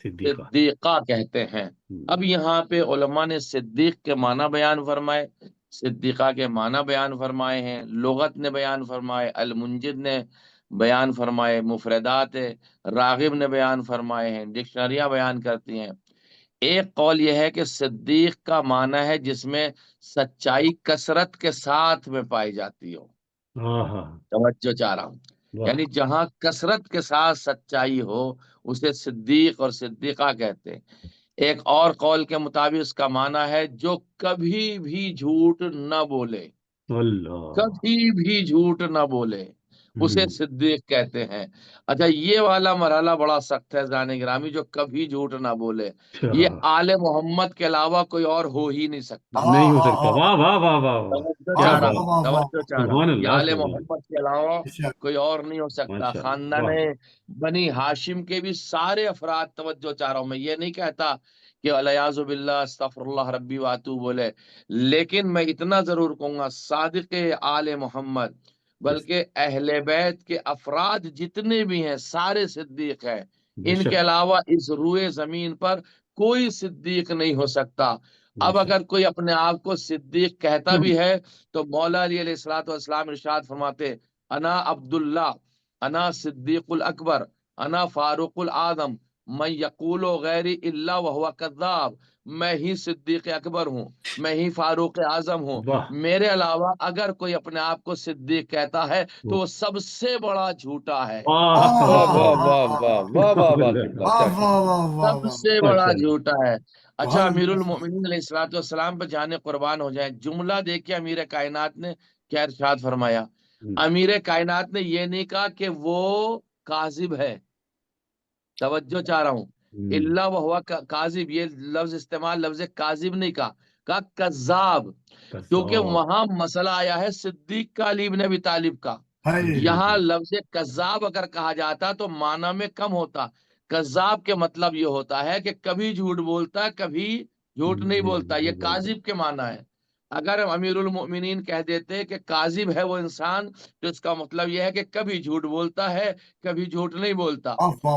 صدیقہ، صدیقہ کہتے ہیں. اب یہاں پہ علماء نے صدیق کے معنی بیان فرمائے، صدیقہ کے معنی بیان فرمائے ہیں، لغت نے بیان فرمائے، المنجد نے بیان فرمائے، مفردات راغب نے بیان فرمائے ہیں، ڈکشنریاں بیان کرتی ہیں. ایک قول یہ ہے کہ صدیق کا معنی ہے جس میں سچائی کثرت کے ساتھ میں پائی جاتی ہو. ہاں ہاں، توجہ چاہ رہا ہوں، واہ، یعنی جہاں کثرت کے ساتھ سچائی ہو اسے صدیق اور صدیقہ کہتے ہیں. ایک اور قول کے مطابق اس کا معنی ہے جو کبھی بھی جھوٹ نہ بولے، اللہ، کبھی بھی جھوٹ نہ بولے، اسے صدیق کہتے ہیں. اچھا یہ والا مرحلہ بڑا سخت ہے زان گرامی، جو کبھی جھوٹ نہ بولے. یہ آل محمد کے علاوہ کوئی اور ہو ہی نہیں سکتا. نہیں ہو سکتا، واہ واہ واہ واہ واہ، توجہ کیا چاہ رہا بات، ہوں، توجہ چاہ رہا سبحان ہوں، یہ اللہ آل سبحان اللہ، محمد کے علاوہ کوئی اور نہیں ہو سکتا. ماشاء اللہ، خاندان واہ واہ، بنی ہاشم کے بھی سارے افراد، توجہ چاہ رہا ہوں، میں یہ نہیں کہتا کہ الیاذ باللہ استغفر اللہ ربی واتو بولے، لیکن میں اتنا ضرور کہوں گا صادق آل محمد بلکہ اہل بیت کے افراد جتنے بھی ہیں سارے صدیق ہیں. بے ان شک، کے علاوہ اس روئے زمین پر کوئی صدیق نہیں ہو سکتا. بے اب شک، اگر کوئی اپنے آپ کو صدیق کہتا بھی ہے تو مولا علی علیہ الصلوۃ والسلام ارشاد فرماتے انا عبداللہ، انا صدیق الاکبر، انا فاروق الاعظم، من یقول غیر الا وہو کذاب. میں ہی صدیق اکبر ہوں، میں ہی فاروق اعظم ہوں، واہ میرے علاوہ اگر کوئی اپنے آپ کو صدیق کہتا ہے تو وہ سب سے بڑا جھوٹا ہے، واہ واہ واہ واہ، واہ واہ واہ واہ واہ، قبلہ کیا سب سے بڑا ماشاء اللہ، جھوٹا ہے. اچھا امیر المؤمنین علیہ الصلوۃ والسلام پہ جانے قربان ہو جائیں، جملہ دیکھیے امیر کائنات نے کیا ارشاد فرمایا. امیر کائنات نے یہ نہیں کہا کہ وہ کاذب ہے، توجہ چاہ رہا ہوں، اللہ وہو کاذب، یہ لفظ استعمال لفظ کاذب نہیں کہا کذاب، کیونکہ وہاں مسئلہ آیا ہے صدیق کا، علی بن ابی طالب کا. یہاں لفظ کذاب اگر کہا جاتا تو معنی میں کم ہوتا. کذاب کے مطلب یہ ہوتا ہے کہ کبھی جھوٹ بولتا کبھی جھوٹ نہیں بولتا، یہ کاذب کے معنی ہے. اگر امیر المؤمنین کہہ دیتے کہ کاذب ہے وہ انسان تو اس کا مطلب یہ ہے کہ کبھی جھوٹ بولتا ہے کبھی جھوٹ نہیں بولتا.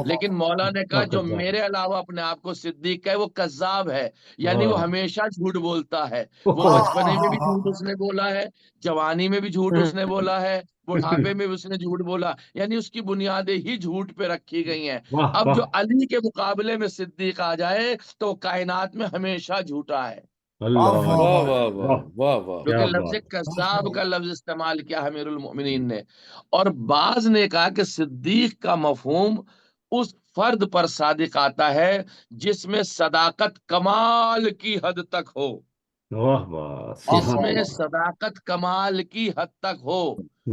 لیکن مولا نے کہا جو میرے علاوہ اپنے آپ کو صدیق ہے وہ کذاب ہے، یعنی وہ ہمیشہ جھوٹ بولتا ہے. وہ بچپنے میں بھی جھوٹ اس نے بولا ہے، جوانی میں بھی جھوٹ اس نے بولا ہے، بڑھاپے میں بھی اس نے جھوٹ بولا، یعنی اس کی بنیادیں ہی جھوٹ پہ رکھی گئی ہیں. واہ اب واہ، جو علی کے مقابلے میں صدیق آ جائے تو وہ کائنات میں ہمیشہ جھوٹا ہے، اللہ، واہ واہ واہ واہ، واہ واہ، کیونکہ کیا لفظ بات، کذاب کا لفظ استعمال کیا امیر المؤمنین نے. اور بعض نے کہا کہ صدیق کا مفہوم اس فرد پر صادق آتا ہے جس میں صداقت کمال کی حد تک ہو. واہ واہ سبحان جس میں اللہ صداقت کمال کی حد تک ہو،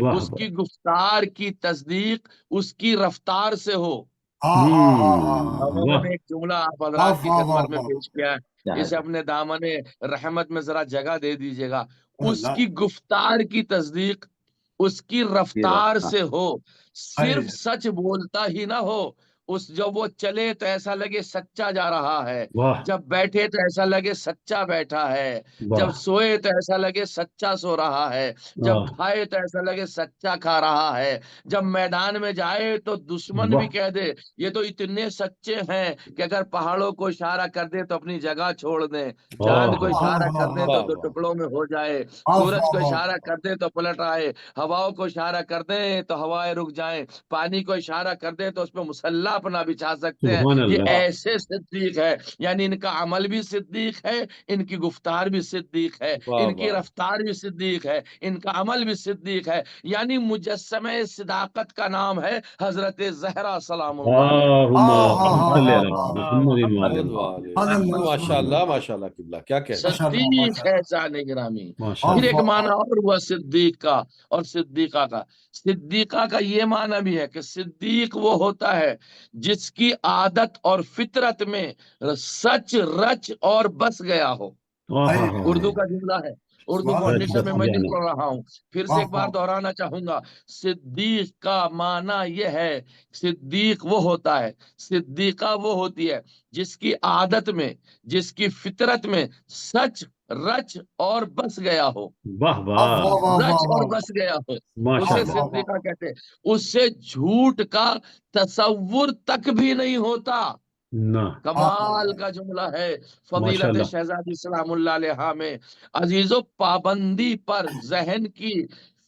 واہ اس کی گفتار کی تصدیق اس کی رفتار سے ہو۔ واہ نے ایک جملہ آپ حضرات کی خدمت میں پیش کیا ہے، اسے اپنے دامن رحمت میں ذرا جگہ دے دیجیے گا۔ اس کی گفتار کی تصدیق اس کی رفتار سے ہو، صرف سچ بولتا ہی نہ ہو، جب وہ چلے تو ایسا لگے سچا جا رہا ہے، واہ جب بیٹھے تو ایسا لگے سچا بیٹھا ہے، جب واہ سوئے تو ایسا لگے سچا سو رہا ہے، جب کھائے تو ایسا لگے سچا کھا رہا ہے، جب میدان میں جائے تو دشمن بھی کہہ دے یہ تو اتنے سچے ہیں کہ اگر پہاڑوں کو اشارہ کر دے تو اپنی جگہ چھوڑ دیں، چاند کو اشارہ کر دے تو دو ٹکڑوں میں ہو جائے، سورج کو اشارہ کر دے تو پلٹ آئے، ہواؤں کو اشارہ کر دیں تو ہوائیں رک جائیں، پانی کو اشارہ کر دیں تو اس پہ مسلح اپنا بچھا سکتے ہیں۔ سبحان یہ اللہ ایسے صدیق ہے، یعنی ان کا عمل بھی صدیق ہے، ان کی گفتار بھی صدیق ہے، واہ ان کی واہ رفتار بھی صدیق ہے، ان کا عمل بھی صدیق ہے، یعنی مجسمہ صداقت کا نام ہے حضرت زہرا سلام اللہ علیہ۔ اللہم صلی علی محمد وعلی ماشاء اللہ قبلہ، کیا کہتے ہیں؟ صدیق ہے جان گرامی۔ ماشاء پھر اللہ ایک معنی اور ہوا صدیق کا اور صدیقہ کا۔ صدیقہ کا یہ معنی بھی ہے کہ صدیق وہ ہوتا ہے جس کی عادت اور فطرت میں سچ رچ اور بس گیا ہو۔ اردو کا جملہ ہے، اردو فاؤنڈیشن میں مسجد پڑھ رہا ہوں، پھر سے ایک بار دہرانا چاہوں گا۔ صدیق کا معنی یہ ہے، صدیق وہ ہوتا ہے، صدیقہ وہ ہوتی ہے جس کی عادت میں، جس کی فطرت میں سچ رچ اور بس گیا ہو، واہ واہ رچ اور بس گیا ہو، ماشاء اسے اللہ صدیقہ کہتے ہیں۔ اس سے جھوٹ کا تصور تک بھی نہیں ہوتا۔ نہ کمال کا جملہ ہے ماشاء فضیلت اللہ شہزادی سلام اللہ علیہ میں۔ عزیزو، پابندی پر، ذہن کی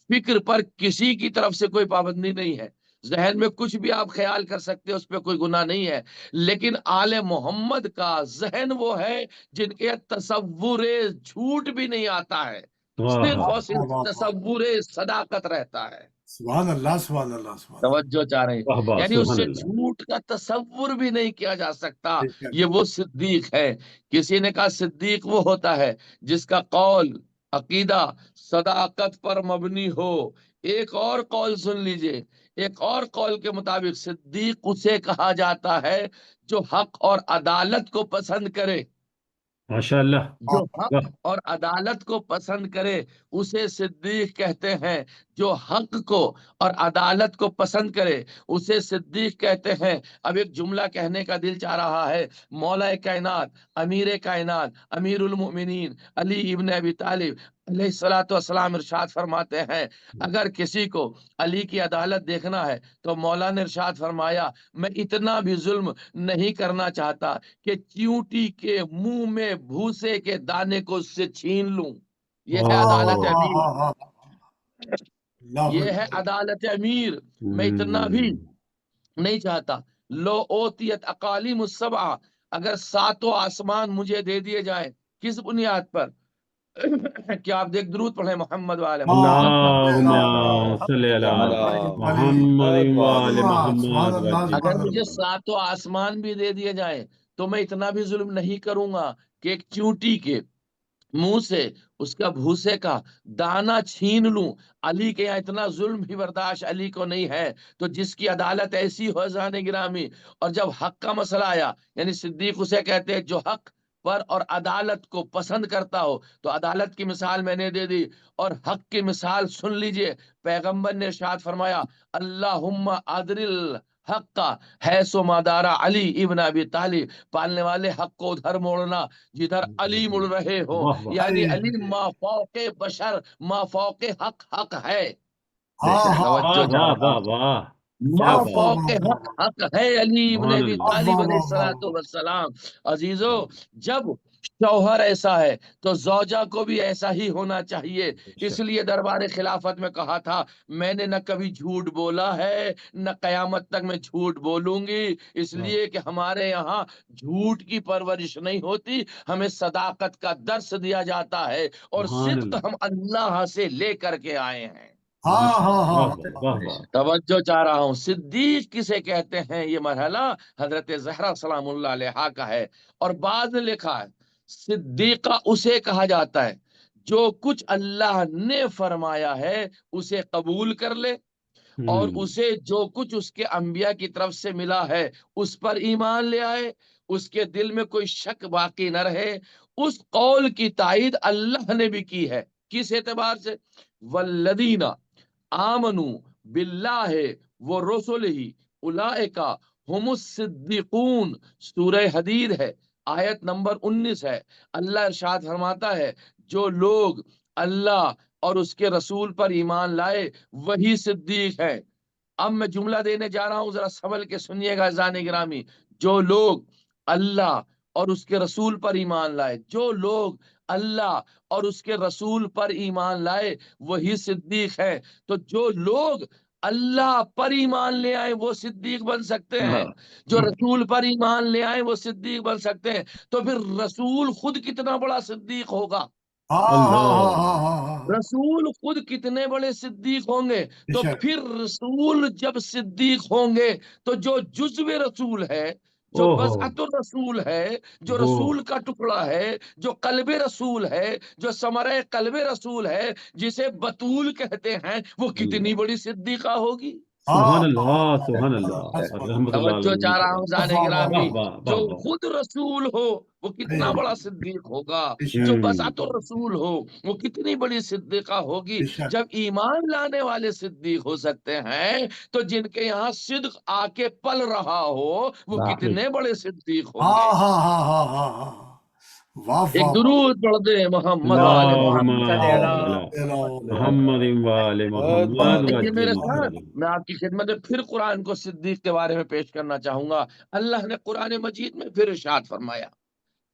فکر پر کسی کی طرف سے کوئی پابندی نہیں ہے، ذہن میں کچھ بھی آپ خیال کر سکتے ہیں، اس پہ کوئی گناہ نہیں ہے، لیکن آل محمد کا ذہن وہ ہے جن کے تصور جھوٹ بھی نہیں آتا ہے، صرف اور صرف تصور صداقت رہتا ہے۔ سبحان اللہ سبحان اللہ سبحان توجہ چاہ رہے واہ ہیں، واہ یعنی اس سبحان سے اللہ جھوٹ کا تصور بھی نہیں کیا جا سکتا، اللہ۔ یہ وہ صدیق ہے۔ کسی نے کہا صدیق وہ ہوتا ہے جس کا قول، عقیدہ صداقت پر مبنی ہو۔ ایک اور قول سن لیجئے، ایک اور قول کے مطابق صدیق اسے کہا جاتا ہے جو حق اور عدالت کو پسند کرے، ماشاء اللہ جو حق واہ اور عدالت کو پسند کرے اسے صدیق کہتے ہیں، جو حق کو اور عدالت کو پسند کرے اسے صدیق کہتے ہیں۔ اب ایک جملہ کہنے کا دل چاہ رہا ہے، مولا کائنات، امیر کائنات، امیر المؤمنین علی ابن ابی طالب علیہ الصلوۃ والسلام ارشاد فرماتے ہیں، اگر کسی کو علی کی عدالت دیکھنا ہے تو مولا نے ارشاد فرمایا میں اتنا بھی ظلم نہیں کرنا چاہتا کہ چیونٹی کے منہ میں بھوسے کے دانے کو اس سے چھین لوں۔ یہ ہے عدالت امیر، یہ ہے عدالت امیر۔ میں اتنا بھی نہیں چاہتا۔ لو اوتیت اقالیم السبع، اگر ساتوں آسمان مجھے دے دیے جائیں، کس بنیاد پر؟ کیا آپ دیکھ درود پڑھیں محمد والے اللہم صلی علی محمد وعلی محمد اگر مجھے ساتوں آسمان بھی دے دیے جائیں تو میں اتنا بھی ظلم نہیں کروں گا کہ ایک چیونٹی کے منہ سے اس کا بھوسے کا دانا چھین لوں۔ علی کے یہاں اتنا ظلم بھی برداشت علی کو نہیں ہے، تو جس کی عدالت ایسی ہو جانے گرامی، اور جب حق کا مسئلہ آیا، یعنی صدیق اسے کہتے ہیں جو حق پر اور عدالت کو پسند کرتا ہو، تو عدالت کی مثال میں نے دے دی، اور حق کی مثال سن لیجئے۔ پیغمبر نے ارشاد فرمایا اللہم ادرل حق کا ہے سو مادارا علی ابن ابی طالب، پالنے والے حق کو ادھر موڑنا جدھر علی مڑ رہے ہو، واہ واہ یعنی علی ما فوق بشر ما فوق حق حق ہے۔ واہ توجہ چاہ واہ رہا واہ ہوں، واہ ما کیا بات فوق حق حق ہے علی ابن سبحان ابی اللہ طالب علیہ الصلوۃ والسلام۔ عزیزو، جب شوہر ایسا ہے تو زوجہ کو بھی ایسا ہی ہونا چاہیے۔ اس لیے دربار خلافت میں کہا تھا میں نے نہ کبھی جھوٹ بولا ہے نہ قیامت تک میں جھوٹ بولوں گی، اس لیے کہ ہمارے یہاں جھوٹ کی پرورش نہیں ہوتی، ہمیں صداقت کا درس دیا جاتا ہے، اور سبحان صدق اللہ ہم اللہ سے لے کر کے آئے ہیں۔ واہ واہ واہ توجہ چاہ رہا ہوں، صدیق کسے کہتے ہیں؟ یہ مرحلہ حضرت زہرا سلام اللہ علیہ کا ہے۔ اور بعد نے لکھا ہے صدیقہ اسے کہا جاتا ہے جو کچھ اللہ نے فرمایا ہے اسے قبول کر لے اور اسے جو کچھ اس کے انبیاء کی طرف سے ملا ہے اس پر ایمان لے آئے، اس کے دل میں کوئی شک باقی نہ رہے۔ اس قول کی تائید اللہ نے بھی کی ہے، کس اعتبار سے؟ والذین آمنوا باللہ ورسلہ اولئک ہم الصدیقون، سورہ حدید ہے، آیت نمبر 19 ہے۔ اللہ ارشاد فرماتا ہے جو لوگ اللہ اور اس کے رسول پر ایمان لائے وہی صدیق ہے۔ اب میں جملہ دینے جا رہا ہوں، ذرا سنبھل کے سنیے گا عزیزان گرامی۔ جو لوگ اللہ اور اس کے رسول پر ایمان لائے، جو لوگ اللہ اور اس کے رسول پر ایمان لائے وہی صدیق ہے۔ تو جو لوگ اللہ پر ایمان لے آئے وہ صدیق بن سکتے ہیں، جو رسول پر ایمان لے آئے وہ صدیق بن سکتے ہیں۔ تو پھر رسول خود کتنا بڑا صدیق ہوگا؟ رسول خود کتنے بڑے صدیق ہوں گے؟ تو پھر رسول جب صدیق ہوں گے تو جو جزو رسول ہے، جو بضعت الرسول ہے، جو رسول کا ٹکڑا ہے، جو قلب رسول ہے، جو ثمرہ قلب رسول ہے، جسے بطول کہتے ہیں، وہ کتنی بڑی صدیقہ ہوگی؟ سبحان اللہ، سبحان اللہ، رحمت اللہ توجہ چاہ رہا ہوں زانے گرامی، جو علیہ۔ خود رسول ہو وہ کتنا بڑا صدیق ہوگا، جو بضعت الرسول ہو وہ کتنی بڑی صدیقہ ہوگی۔ جب ایمان لانے والے صدیق ہو سکتے ہیں تو جن کے یہاں صدق آ کے پل رہا ہو وہ کتنے بڑے صدیق ہوں گے۔ ایک درود پڑھ دے محمد والے محمد والے محمد یہ میرے ساتھ میں آپ کی خدمت میں پھر قرآن کو صدیق کے بارے میں پیش کرنا چاہوں گا۔ اللہ نے قرآن مجید میں پھر ارشاد فرمایا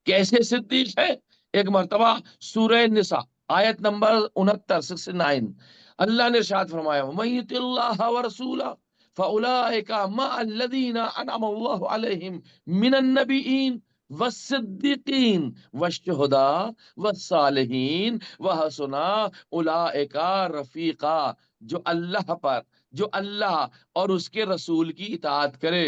کیسے صدیق ہے۔ ایک مرتبہ سورہ نساء آیت نمبر 69 اللہ نے ارشاد فرمایا وَمَن یُطِعِ اللَّهَ وَرَسُولَهُ فَأُولَٰئِکَ مَعَ الَّذِینَ أَنْعَمَ اللَّهُ عَلَیْہِم مِّنَ النَّبِیِّینَ والصدیقین والشہداء والصالحین وحسن اولئک رفیقا۔ جو اللہ پر، جو اللہ اور اس کے رسول کی اطاعت کرے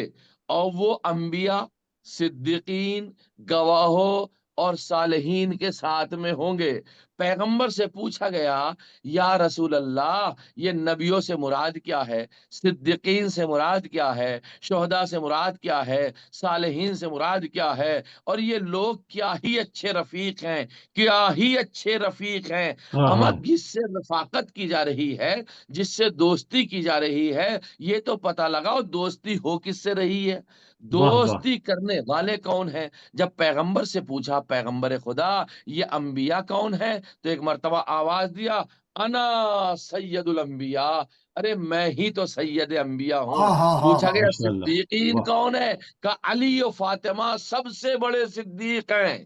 اور وہ انبیاء، صدیقین، گواہوں اور صالحین کے ساتھ میں ہوں گے۔ پیغمبر سے پوچھا گیا یا رسول اللہ یہ نبیوں سے مراد کیا ہے، صدیقین سے مراد کیا ہے، شہداء سے مراد کیا ہے، صالحین سے مراد کیا ہے، اور یہ لوگ کیا ہی اچھے رفیق ہیں، کیا ہی اچھے رفیق ہیں۔ اب جس سے رفاقت کی جا رہی ہے، جس سے دوستی کی جا رہی ہے، یہ تو پتہ لگاؤ دوستی ہو کس سے رہی ہے، دوستی کرنے والے کون ہیں۔ جب پیغمبر سے پوچھا پیغمبر خدا یہ انبیاء کون ہے تو ایک مرتبہ آواز دیا انا سید الانبیاء، ارے میں ہی تو سید انبیاء ہوں۔ پوچھا گیا صدیقین کون ہے، کہ علی و فاطمہ سب سے بڑے صدیق ہیں۔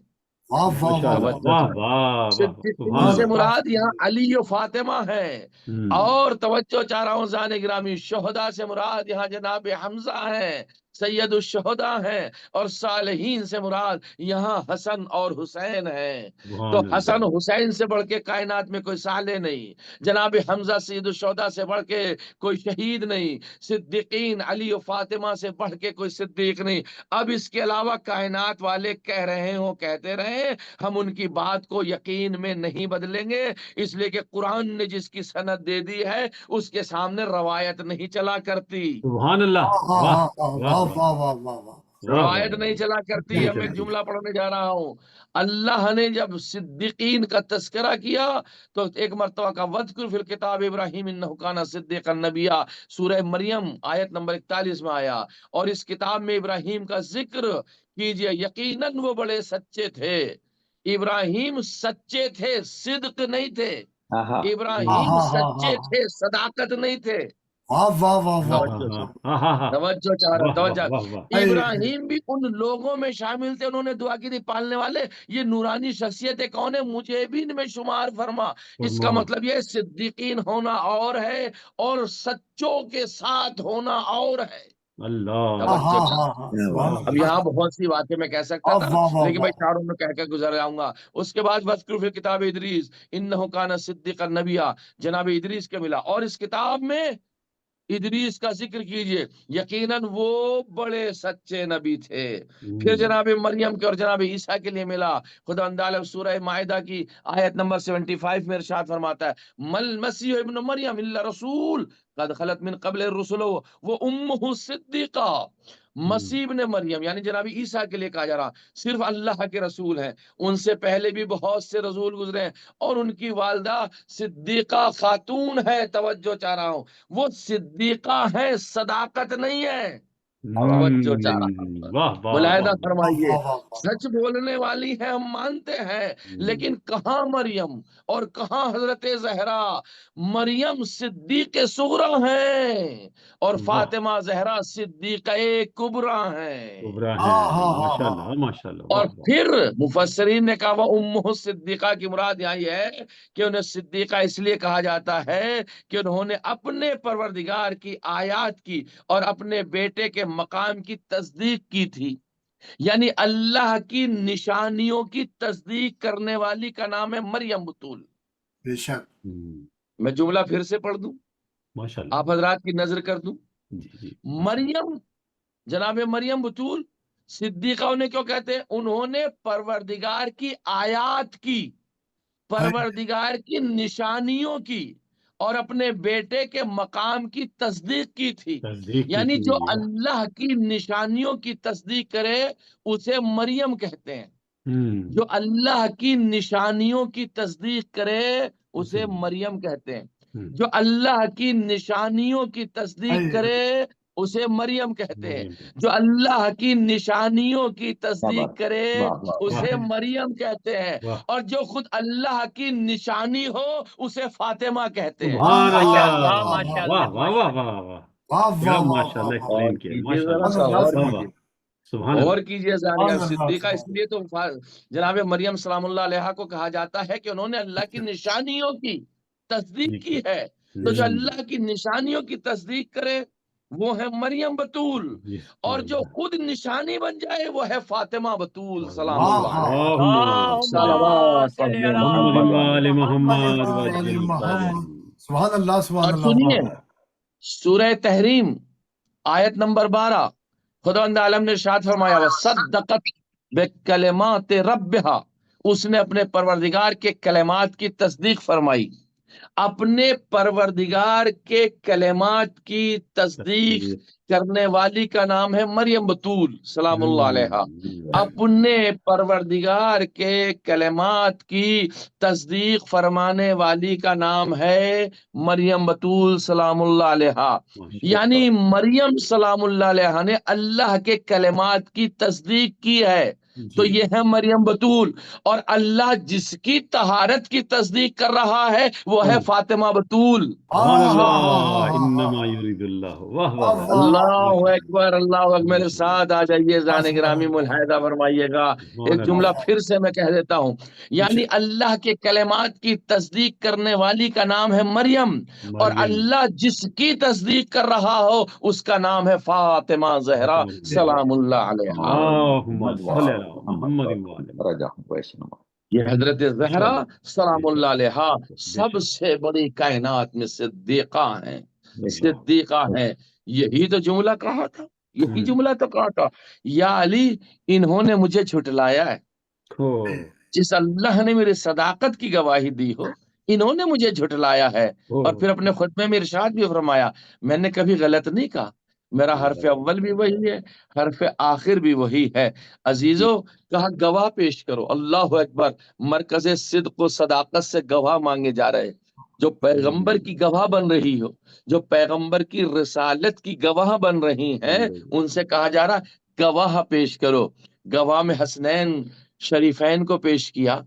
صدیقین سے مراد یہاں علی و فاطمہ ہیں، اور توجہ چاہ رہا ہوں زان گرامی، شہداء سے مراد یہاں جناب حمزہ ہیں، سید الشہداء ہیں، اور صالحین سے مراد یہاں حسن اور حسین ہیں۔ تو حسن حسین سے بڑھ کے کائنات میں کوئی صالح نہیں، جناب حمزہ سید الشہداء سے بڑھ کے کوئی شہید نہیں، صدیقین علی و فاطمہ سے بڑھ کے کوئی صدیق نہیں۔ اب اس کے علاوہ کائنات والے کہہ رہے ہوں کہتے رہے، ہم ان کی بات کو یقین میں نہیں بدلیں گے، اس لیے کہ قرآن نے جس کی سند دے دی ہے اس کے سامنے روایت نہیں چلا کرتی، سبحان اللہ، روایت نہیں چلا کرتی۔ اب میں ایک جملہ پڑھنے جا رہا ہوں۔ اللہ نے جب صدیقین کا تذکرہ کیا تو ایک مرتبہ کا وذکر فی الکتاب ابراہیم انہ کان صدیقا نبیا، سورہ مریم آیت نمبر 41 میں آیا، اور اس کتاب میں ابراہیم کا ذکر کیجئے، یقیناً وہ بڑے سچے تھے۔ ابراہیم سچے تھے، صدق نہیں تھے، ابراہیم سچے تھے، صداقت نہیں تھے۔ توجہ چاہ رہا توجہ۔ ابراہیم بھی ان لوگوں میں شامل تھے، انہوں نے دعا کی تھی پالنے والے یہ نورانی شخصیتیں کون ہیں، مجھے بھی ان میں شمار فرما۔ اس کا مطلب یہ صدیقین ہونا اور ہے اور سچوں کے ساتھ ہونا اور ہے۔ اب یہاں بہت سی باتیں میں کہہ سکتا تھا لیکن میں چاروں میں کہہ کے گزر جاؤں گا۔ اس کے بعد وذکر فی کتاب ادریس انہ کان صدیقا نبیا، جناب ادریس کے ملا، اور اس کتاب میں ادریس کا ذکر کیجئے، یقیناً وہ بڑے سچے نبی تھے۔ پھر جناب مریم کے اور جناب عیسیٰ کے لیے ملا، خدا اندال سورہ مائدہ کی آیت نمبر 75 میں ارشاد فرماتا ہے مل مسیح ابن مریم الا رسول قد خلت من قبل الرسل وہ امہ صدیقہ۔ مسیح ابن مریم یعنی جناب عیسیٰ کے لیے کہا جا رہا صرف اللہ کے رسول ہیں، ان سے پہلے بھی بہت سے رسول گزرے ہیں، اور ان کی والدہ صدیقہ خاتون ہے۔ توجہ چاہ رہا ہوں، وہ صدیقہ ہے، صداقت نہیں ہے۔ توجہ چاہ رہا ہوں، واہ واہ ملاحظہ واہ فرمائیے، واہ واہ واہ۔ سچ بولنے والی ہے ہم مانتے ہیں، لیکن کہاں مریم اور کہاں حضرت زہرا؟ مریم صدیق صغرا ہیں اور واہ فاطمہ زہرا صدیقہ کبریٰ ہیں۔ کبرا ہے، ہاں ہاں ہاں ماشاء ہاں۔ اللہ ماشاء اللہ، اور واہ واہ پھر مفسرین نے کہا وہ امہ صدیقہ کی مراد یہاں یہ ہے کہ انہیں صدیقہ اس لیے کہا جاتا ہے کہ انہوں نے اپنے پروردگار کی آیات کی اور اپنے بیٹے کے مقام کی تصدیق کی تھی، یعنی اللہ کی نشانیوں کی تصدیق کرنے والی کا نام ہے مریم بطول۔ بے شک۔ میں جملہ پھر سے پڑھ دوں، ماشاء اللہ، آپ حضرات کی نظر کر دوں۔ جی جی مریم، جناب مریم بطول صدیقہ انہیں کیوں کہتے ہیں؟ انہوں نے پروردگار کی آیات کی، پروردگار کی نشانیوں کی اور اپنے بیٹے کے مقام کی تصدیق کی تھی، تصدیق کی یعنی تھی، جو اللہ کی نشانیوں کی تصدیق کرے اسے مریم کہتے ہیں، جو اللہ کی نشانیوں کی تصدیق کرے اسے مریم کہتے ہیں، جو اللہ کی نشانیوں کی تصدیق کرے اسے مریم کہتے ہیں، جو اللہ کی نشانیوں کی تصدیق کرے اسے مریم کہتے ہیں، واہ اور جو خود اللہ کی نشانی ہو اسے فاطمہ کہتے ہیں۔ سبحان اللہ، ماشاء واہ اللہ، واہ واہ واہ واہ، واہ کیا واہ واہ ماشاء اللہ واہ واہ۔ ایکسپلین کیا، کیجیے ماشاء ذرا اللہ، سا اور واہ واہ، کیجیے، سبحان اور اللہ، کیجیے ذرا سبحان اللہ، صدیقہ اس سبحان لیے تو جناب مریم سلام اللہ علیہا کو کہا جاتا ہے کہ انہوں نے اللہ کی نشانیوں کی تصدیق کی ہے، تو جو اللہ کی نشانیوں کی تصدیق کرے وہ ہے مریم بطول، اور جو خود نشانی بن جائے وہ ہے فاطمہ بطول سلام واہ اللہ علیہ۔ واہ۔ اللہم صلوات پڑھ لیں محمد وآل محمد محمد وجل محمد۔ سبحان اللہ سبحان اور اللہ۔ سنیے سورہ تحریم آیت نمبر 12 خداوند عالم نے ارشاد فرمایا وصدقت بکلمات ربہا، اس نے اپنے پروردگار کے کلمات کی تصدیق فرمائی، اپنے پروردگار کے کلمات کی تصدیق کرنے والی کا نام ہے مریم بطول سلام اللہ علیہا، اپنے پروردگار کے کلمات کی تصدیق فرمانے والی کا نام ہے مریم بطول سلام اللہ علیہا، یعنی مریم سلام اللہ علیہا نے اللہ کے کلمات کی تصدیق کی ہے، تو یہ ہے مریم بطول، اور اللہ جس کی طہارت کی تصدیق کر رہا ہے وہ ہے فاطمہ بطول۔ سبحان اللہ، انما یرید اللہ، واہ واہ واہ، اللہ اکبر اللہ اکبر، میرے ساتھ آ جائیے زان گرامی ملاحظہ فرمائیے گا، ایک جملہ پھر سے میں کہہ دیتا ہوں، یعنی اللہ کے کلمات کی تصدیق کرنے والی کا نام ہے مریم، اور اللہ جس کی تصدیق کر رہا ہو اس کا نام ہے فاطمہ زہرا سلام اللہ علیہا۔ اللہم صلی علی محمد وآل، یہ حضرت زہرا سلام اللہ علیہا سب سے بڑی کائنات میں صدیقہ ہیں، صدیقہ ہیں، یہی تو جملہ کہا تھا، یہی جملہ تو کہا تھا یا علی انہوں نے مجھے جھٹلایا ہے، جس اللہ نے میری صداقت کی گواہی دی ہو انہوں نے مجھے جھٹلایا ہے، اور پھر اپنے خطبے میں ارشاد بھی فرمایا میں نے کبھی غلط نہیں کہا، میرا حرف اول بھی وہی ہے، حرف آخر بھی وہی ہے۔ عزیزو کہا گواہ پیش کرو، اللہ اکبر، مرکز صدق و صداقت سے گواہ مانگے جا رہے، جو پیغمبر کی گواہ بن رہی ہو، جو پیغمبر کی رسالت کی گواہ بن رہی ہیں، ان سے کہا جا رہا گواہ پیش کرو۔ گواہ میں حسنین شریفین کو پیش کیا،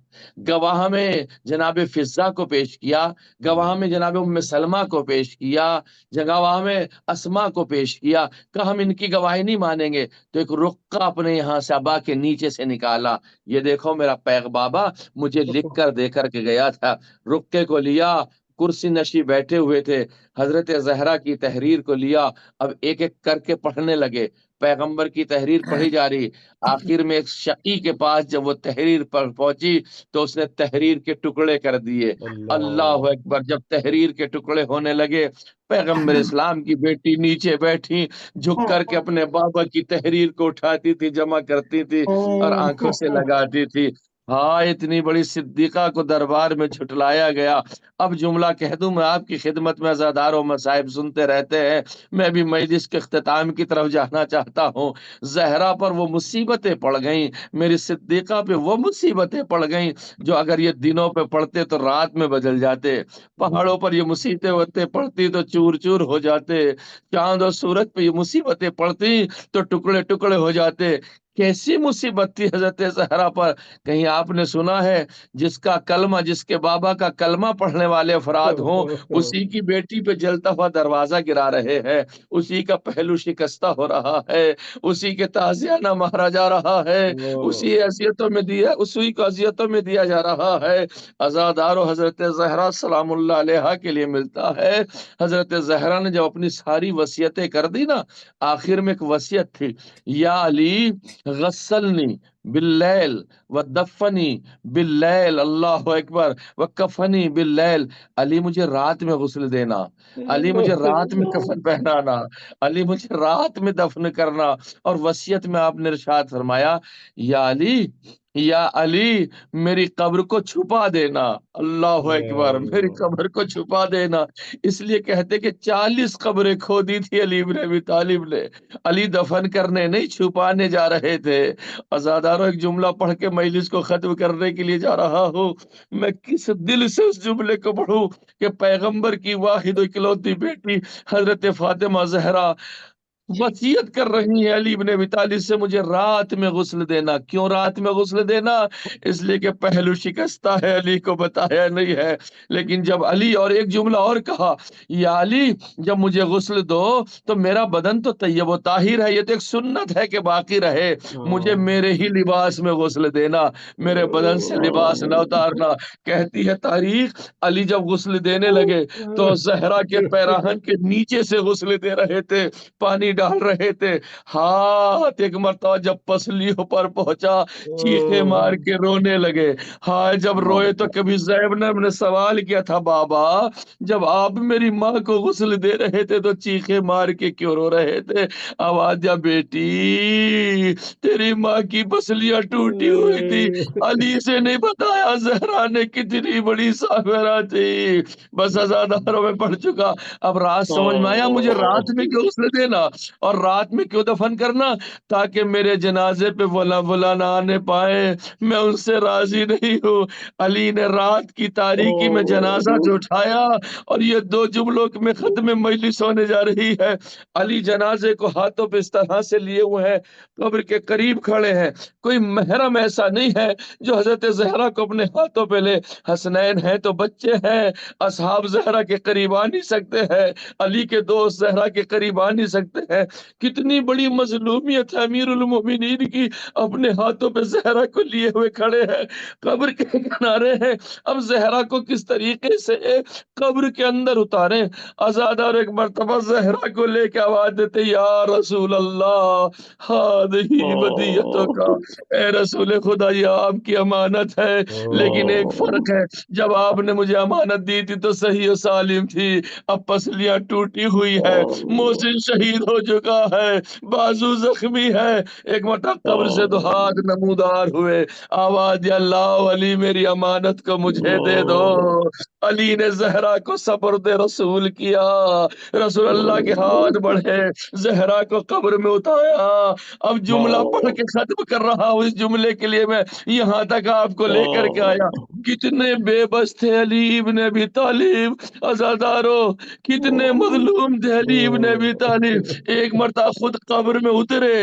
گواہ میں جناب فضہ کو پیش کیا، گواہ میں جناب ام سلمہ کو پیش کیا، گواہ میں اسما کو پیش کیا، کہ ہم ان کی گواہی نہیں مانیں گے، تو ایک رقہ اپنے یہاں سے ابا کے نیچے سے نکالا، یہ دیکھو میرا پیغ بابا مجھے لکھ کر دے کر کے گیا تھا، رقے کو لیا، کرسی نشی بیٹھے ہوئے تھے، حضرت زہرا کی تحریر کو لیا، اب ایک ایک کر کے پڑھنے لگے، پیغمبر کی تحریر پڑھی جا رہی، آخر میں ایک شقی کے پاس جب وہ تحریر پر پہنچی تو اس نے تحریر کے ٹکڑے کر دیے۔ اللہ اکبر، جب تحریر کے ٹکڑے ہونے لگے، پیغمبر اسلام کی بیٹی نیچے بیٹھی، جھک کر کے اپنے بابا کی تحریر کو اٹھاتی تھی، جمع کرتی تھی اور آنکھوں سے لگاتی تھی۔ ہاں، اتنی بڑی صدیقہ کو دربار میں جھٹلایا گیا۔ اب جملہ کہہ دوں، میں آپ کی خدمت میں عزادار و مصائب سنتے رہتے ہیں، میں بھی مجلس کے اختتام کی طرف جانا چاہتا ہوں۔ زہرا پر وہ مصیبتیں پڑ گئیں، میری صدیقہ پہ وہ مصیبتیں پڑ گئیں جو اگر یہ دنوں پہ پڑتے تو رات میں بدل جاتے، پہاڑوں پر یہ مصیبتیں پڑتی تو چور چور ہو جاتے، چاند اور سورج پہ یہ مصیبتیں پڑتی تو ٹکڑے ٹکڑے ہو جاتے۔ کیسی مصیبت تھی حضرت زہرا پر؟ کہیں آپ نے سنا ہے جس کا کلمہ، جس کے بابا کا کلمہ پڑھنے والے افراد ہوں، اسی کی بیٹی پہ جلتا ہوا دروازہ گرا رہے ہیں، اسی کا پہلو شکستہ ہو رہا ہے، اسی کے تعزیانہ مارا جا رہا ہے، اسی کو اذیتوں میں دیا جا رہا ہے۔ عزادارو، حضرت زہرا سلام اللہ علیہا کے لیے ملتا ہے، حضرت زہرا نے جب اپنی ساری وصیتیں کر دی نا، آخر میں ایک وصیت تھی، یا علی غسلنی باللیل ودفنی باللیل، اللہ اکبر، وکفنی باللیل، علی مجھے رات میں غسل دینا، علی مجھے رات میں کفن پہنانا، علی مجھے رات میں دفن کرنا۔ اور وصیت میں آپ نے ارشاد فرمایا، یا علی، یا علی میری قبر کو چھپا دینا، اللہ اکبر، میری قبر کو چھپا دینا۔ اس لیے کہتے کہ 40 قبریں کھودی تھی علی ابن ابی طالب نے، علی دفن کرنے نہیں چھپانے جا رہے تھے۔ عزادارو، ایک جملہ پڑھ کے مجلس کو ختم کرنے کے لیے جا رہا ہوں، میں کس دل سے اس جملے کو پڑھوں کہ پیغمبر کی واحد و اکلوتی بیٹی حضرت فاطمہ زہرا وصیت کر رہی ہے علی ابن ابی طالب سے، مجھے رات میں غسل دینا۔ کیوں رات میں غسل دینا؟ اس لیے کہ پہلو شکستہ ہے، علی کو بتایا نہیں ہے۔ لیکن جب علی، اور ایک جملہ اور کہا، یا علی جب مجھے غسل دو تو میرا بدن تو طیب و طاہر ہے، یہ تو ایک سنت ہے کہ باقی رہے، مجھے میرے ہی لباس میں غسل دینا، میرے بدن سے لباس نہ اتارنا۔ کہتی ہے تاریخ، علی جب غسل دینے لگے تو زہرا کے پیراہن کے نیچے سے غسل دے رہے تھے، پانی ڈال رہے تھے۔ ہاتھ ایک مرتبہ جب پسلیوں پر پہنچا، چیخے مار کے رونے لگے۔ ہاں، جب روئے تو کبھی زینب نے سوال کیا تھا، بابا جب آپ میری ماں کو غسل دے رہے تھے تو چیخے مار کے کیوں رو رہے تھے؟ آواز دیا، بیٹی تیری ماں کی پسلیاں ٹوٹی ہوئی تھی، علی سے نہیں بتایا زہرا نے کتنی بڑی ساغرہ تھی۔ بس عزاداروں میں پڑھ چکا۔ اب رات سمجھ میں آیا، مجھے رات میں کیوں غسل دینا اور رات میں کیوں دفن کرنا؟ تاکہ میرے جنازے پہ ولا نہ آنے پائے، میں ان سے راضی نہیں ہوں۔ علی نے رات کی تاریکی میں جنازہ جو اٹھایا، اور یہ 2 جملوں میں ختم مجلس ہونے جا رہی ہے، علی جنازے کو ہاتھوں پہ اس طرح سے لیے ہوئے ہیں، قبر کے قریب کھڑے ہیں، کوئی محرم ایسا نہیں ہے جو حضرت زہرا کو اپنے ہاتھوں پہ لے۔ حسنین ہیں تو بچے ہیں، اصحاب زہرا کے قریب آ نہیں سکتے ہیں، علی کے دوست زہرا کے قریب آ نہیں سکتے ہیں۔ کتنی بڑی مظلومیت ہے امیر المومنین کی، اپنے ہاتھوں پہ زہرا کو لیے ہوئے کھڑے ہیں، قبر کے کنارے ہیں۔ اب زہرا کو کس طریقے سے قبر کے اندر اتاریں؟ عزادار ایک مرتبہ زہرا کو لے کے آواز دیتے، یا رسول اللہ ہذہ ودیعتک، اے رسول خدا یہ آپ کی امانت ہے، لیکن ایک فرق ہے، جب آپ نے مجھے امانت دی تھی تو صحیح و سالم تھی، اب پسلیاں ٹوٹی ہوئی ہے، محسن شہید ہو چکا ہے، بازو زخمی ہے۔ ایک مرتبہ قبر سے 2 ہاتھ نمودار ہوئے، آواز دی، اللہ علی میری امانت کو مجھے دے دو۔ علی نے زہرا کو سپرد رسول کیا، رسول اللہ کے ہاتھ بڑھے، زہرا کو قبر میں اتارا۔ اب جملہ پڑھ کے ختم کر رہا ہوں، اس جملے کے لیے میں یہاں تک آپ کو لے کر کے آیا۔ کتنے بے بس تھے علی ابن ابی طالب، عزادارو کتنے مظلوم تھے علی ابن ابی طالب۔ ایک مرتبہ خود قبر میں اترے،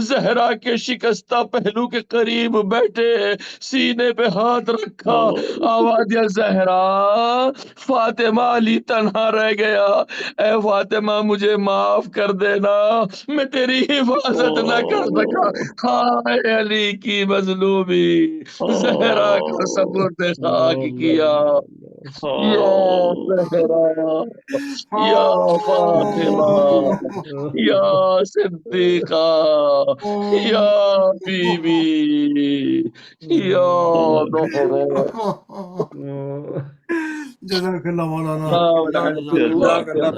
زہرا کے شکستہ پہلو کے قریب بیٹھے، سینے پہ ہاتھ رکھا، آواز دیا، زہرا فاطمہ علی تنہا رہ گیا، اے فاطمہ مجھے معاف کر دینا، میں تیری حفاظت نہ کر سکا۔ ہائے علی کی مظلومی، زہرا کا سپرد خاک کیا یا زہرا یا فاطمہ یا صدیقہ یا بی بی یا زہرا جزاک اللہ مولانا. جزاک اللہ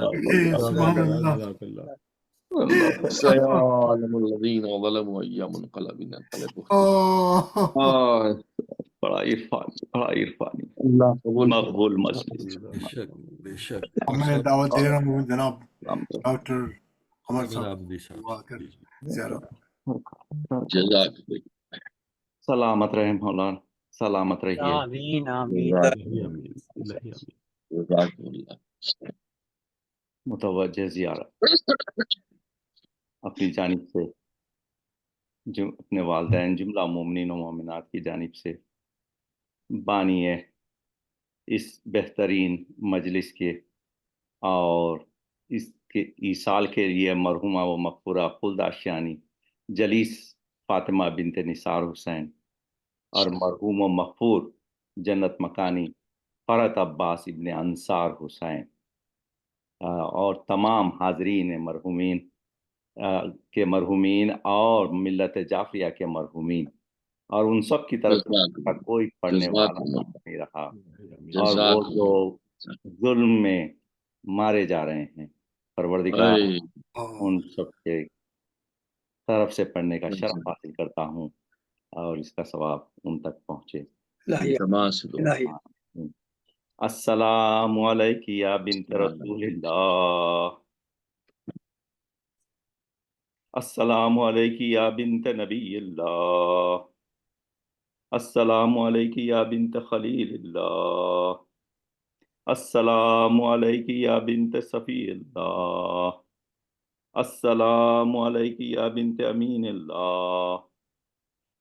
سبحان اللہ. سيعلم الذين ظلموا أي منقلب ينقلبون. بڑا عرفانی اللہ مقبول مجلس. بے شک میں دعوت دے رہا ہوں جناب ڈاکٹر قمر صاحب عبدی صاحب. دعا کر زیارت. جزاک سلامت رہے مولانا، سلامت رہیے. آمین آمین. جزاک اللہ. متوجہ زیارت اپنی جانب سے اپنے والدین جملہ مومنین و مومنات کی جانب سے بانی ہے اس بہترین مجلس کے اور اس کے ایصال کے لیے مرحومہ و مغفورہ خلد آشیانی جلیس فاطمہ بنت نثار حسین اور مرحوم و مغفور جنت مکانی فرحت عباس ابن انصار حسین اور تمام حاضرین مرحومین کے مرحومین اور ملت جعفریہ کے مرحومین اور ان سب کی طرف سے کوئی پڑھنے والا نہیں رہا اور وہ جو ظلم میں مارے جا رہے ہیں پروردگار ان سب کے طرف سے پڑھنے کا شرف حاصل کرتا ہوں اور اس کا ثواب ان تک پہنچے. السلام علیکم یا بنت رسول اللہ، السلام علیکم یا بنت نبی اللہ، السلام علیکم یا بنت خلیل اللہ، السلام علیکم یا بنت صفی اللہ، السلام علیکم یا بنت امین اللہ،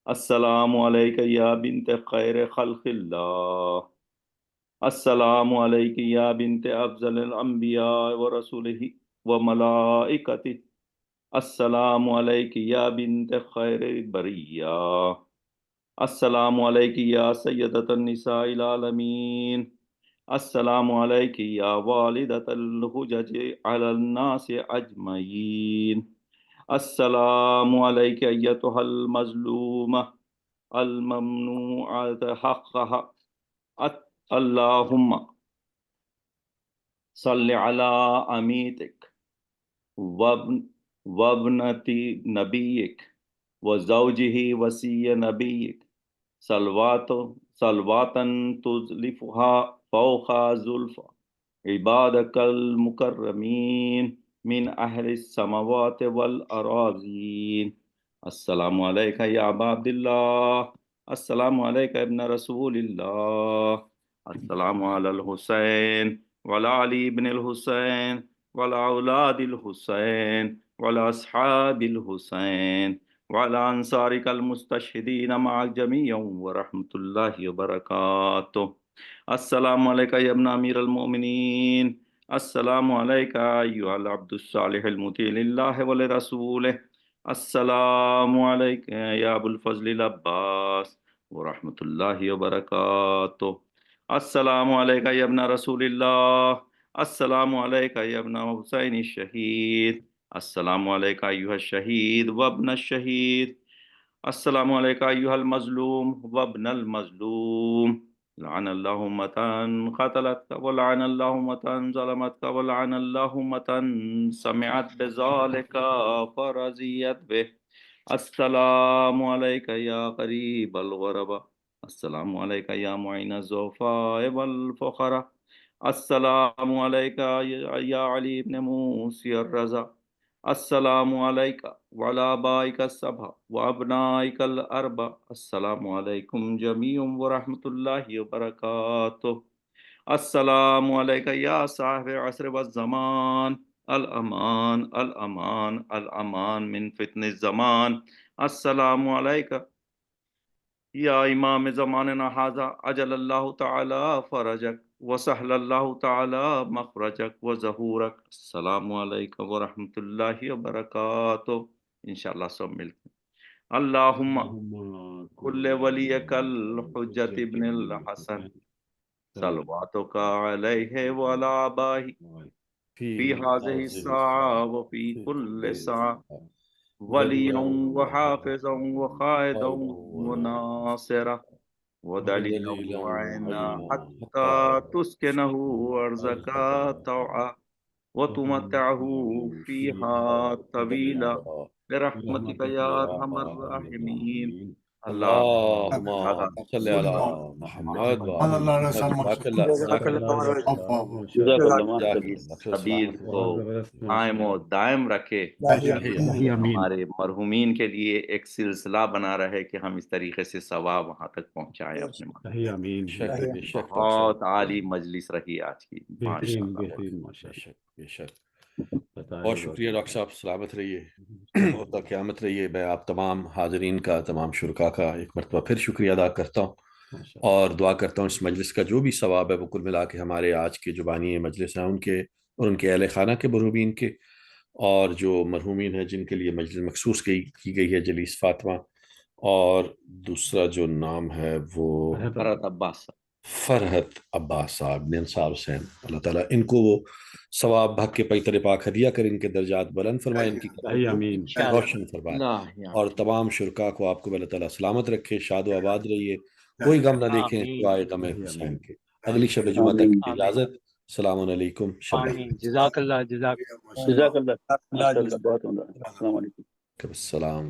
السلام علیکم یا بنت خیر خلق اللہ، السلام علیکم یا بنت افضل الانبیاء ورسولہ وملائکتہ، السلام علیکم یا بنت خیر البریہ، السلام علیکم یا سیدۃ النساء العالمین، السلام علیکم یا والدۃ الحجج علی الناس اجمعین، السلام علیکم ایتھا المظلومہ الممنوعۃ حقھا، اللہم صلی علی امیتک وابنتی نبیک وزوجہ وسی نبیک صلواتا تزلفہا فوق زلف عبادک المکرمین من اہل السماوات والاراضین. السلام علیکہ یا ابا عبداللہ، السلام علیکہ ابن رسول اللہ، السلام علی الحسین وعلی علی ابن الحسین وعلی اولاد الحسین وعلی اصحاب الحسین وعلی انصارک المستشہدین معک جمیعا ورحمۃ اللہ وبرکاتہ. السلام علیکہ یا ابن امیر المؤمنین، السلام علیکہ ایھا العبد الصالح المطیع للہ ولرسولہ، السلام علیکہ یا ابو الفضل العباس ورحمۃ اللہ وبرکاتہ. السلام علیکہ یا ابن رسول اللہ، السلام علیکہ یا ابن حسین الشہید، السلام علیکہ ایھا الشہید وابن الشہید، السلام علیکہ ایھا المظلوم وابن المظلوم. لعن اللہ امتان قتلتک ولعن اللہ امتان ظلمتک ولعن اللہ امتان سمعت بذالک فرضیت بہ. السلام علیکہ یا قریب الغرباء، السلام علیکہ یا معین الضعفاء والفقراء، السلام علیکہ یا علی ابن موسی الرضا، السلام علیکہ وعلی آبائک السبع وابنائک الاربع، السلام علیکم جمیعا ورحمۃ اللہ وبرکاتہ. السلام علیکہ یا صاحب عصر والزمان، الامان الامان الامان من فتن الزمان، السلام علیکہ یا امام زماننا ھذا اجل اللہ تعالی فرجک وسہل اللہ تعالی مخرجک وظہورک. السلام علیکم ورحمۃ اللہ وبرکاتہ. انشاءاللہ سب ملتے ہیں. اللہم کل ولیک الحجت ابن الحسن صلواتک علیہ وعلی آبائہ فی هذه الساعة وفي كل ساعة وليا وحافظا وقائدا وناصرا ودليلا وعينا حتى تسكنه أرزقا طوعا وتمتعه فيها طويلا برحمتك يا أرحم الراحمين اللهم صل على محمد سبیل کو قائم و دائم رکھے، ہمارے مرحومین کے لیے ایک سلسلہ بنا رہے کہ ہم اس طریقے سے ثواب وہاں تک پہنچائیں اپنے بہت عالی مجلس رہی آج کی، بہت شکریہ ڈاکٹر صاحب، سلامت رہیے اور تا قیامت رہیے۔ میں آپ تمام حاضرین کا، تمام شرکاء کا ایک مرتبہ پھر شکریہ ادا کرتا ہوں اور دعا کرتا ہوں اس مجلس کا جو بھی ثواب ہے وہ کل ملا کے ہمارے آج کے جو بانی مجلس ہیں ان کے اور ان کے اہل خانہ کے مرحومین کے، اور جو مرحومین ہیں جن کے لیے مجلس مخصوص کی گئی ہے، جلیس فاطمہ اور دوسرا جو نام ہے وہ فرحت عباس صاحب ابن انصار حسین، اللہ تعالیٰ ان کو وہ ثواب بھگ کے پیتر پاک ہدیہ کر ان کے درجات بلند فرمائے، ان کی روشن فرمائے، اور تمام شرکاء کو آپ کو اللہ تعالیٰ سلامت رکھے، شاد و آباد رہیے، کوئی غم نہ دیکھیں سوائے غم حسین کے۔ اگلی شب جمعہ تک کی اجازت، السلام علیکم، جزاک اللہ، جزاک اللہ، السلام علیکم۔ السلام۔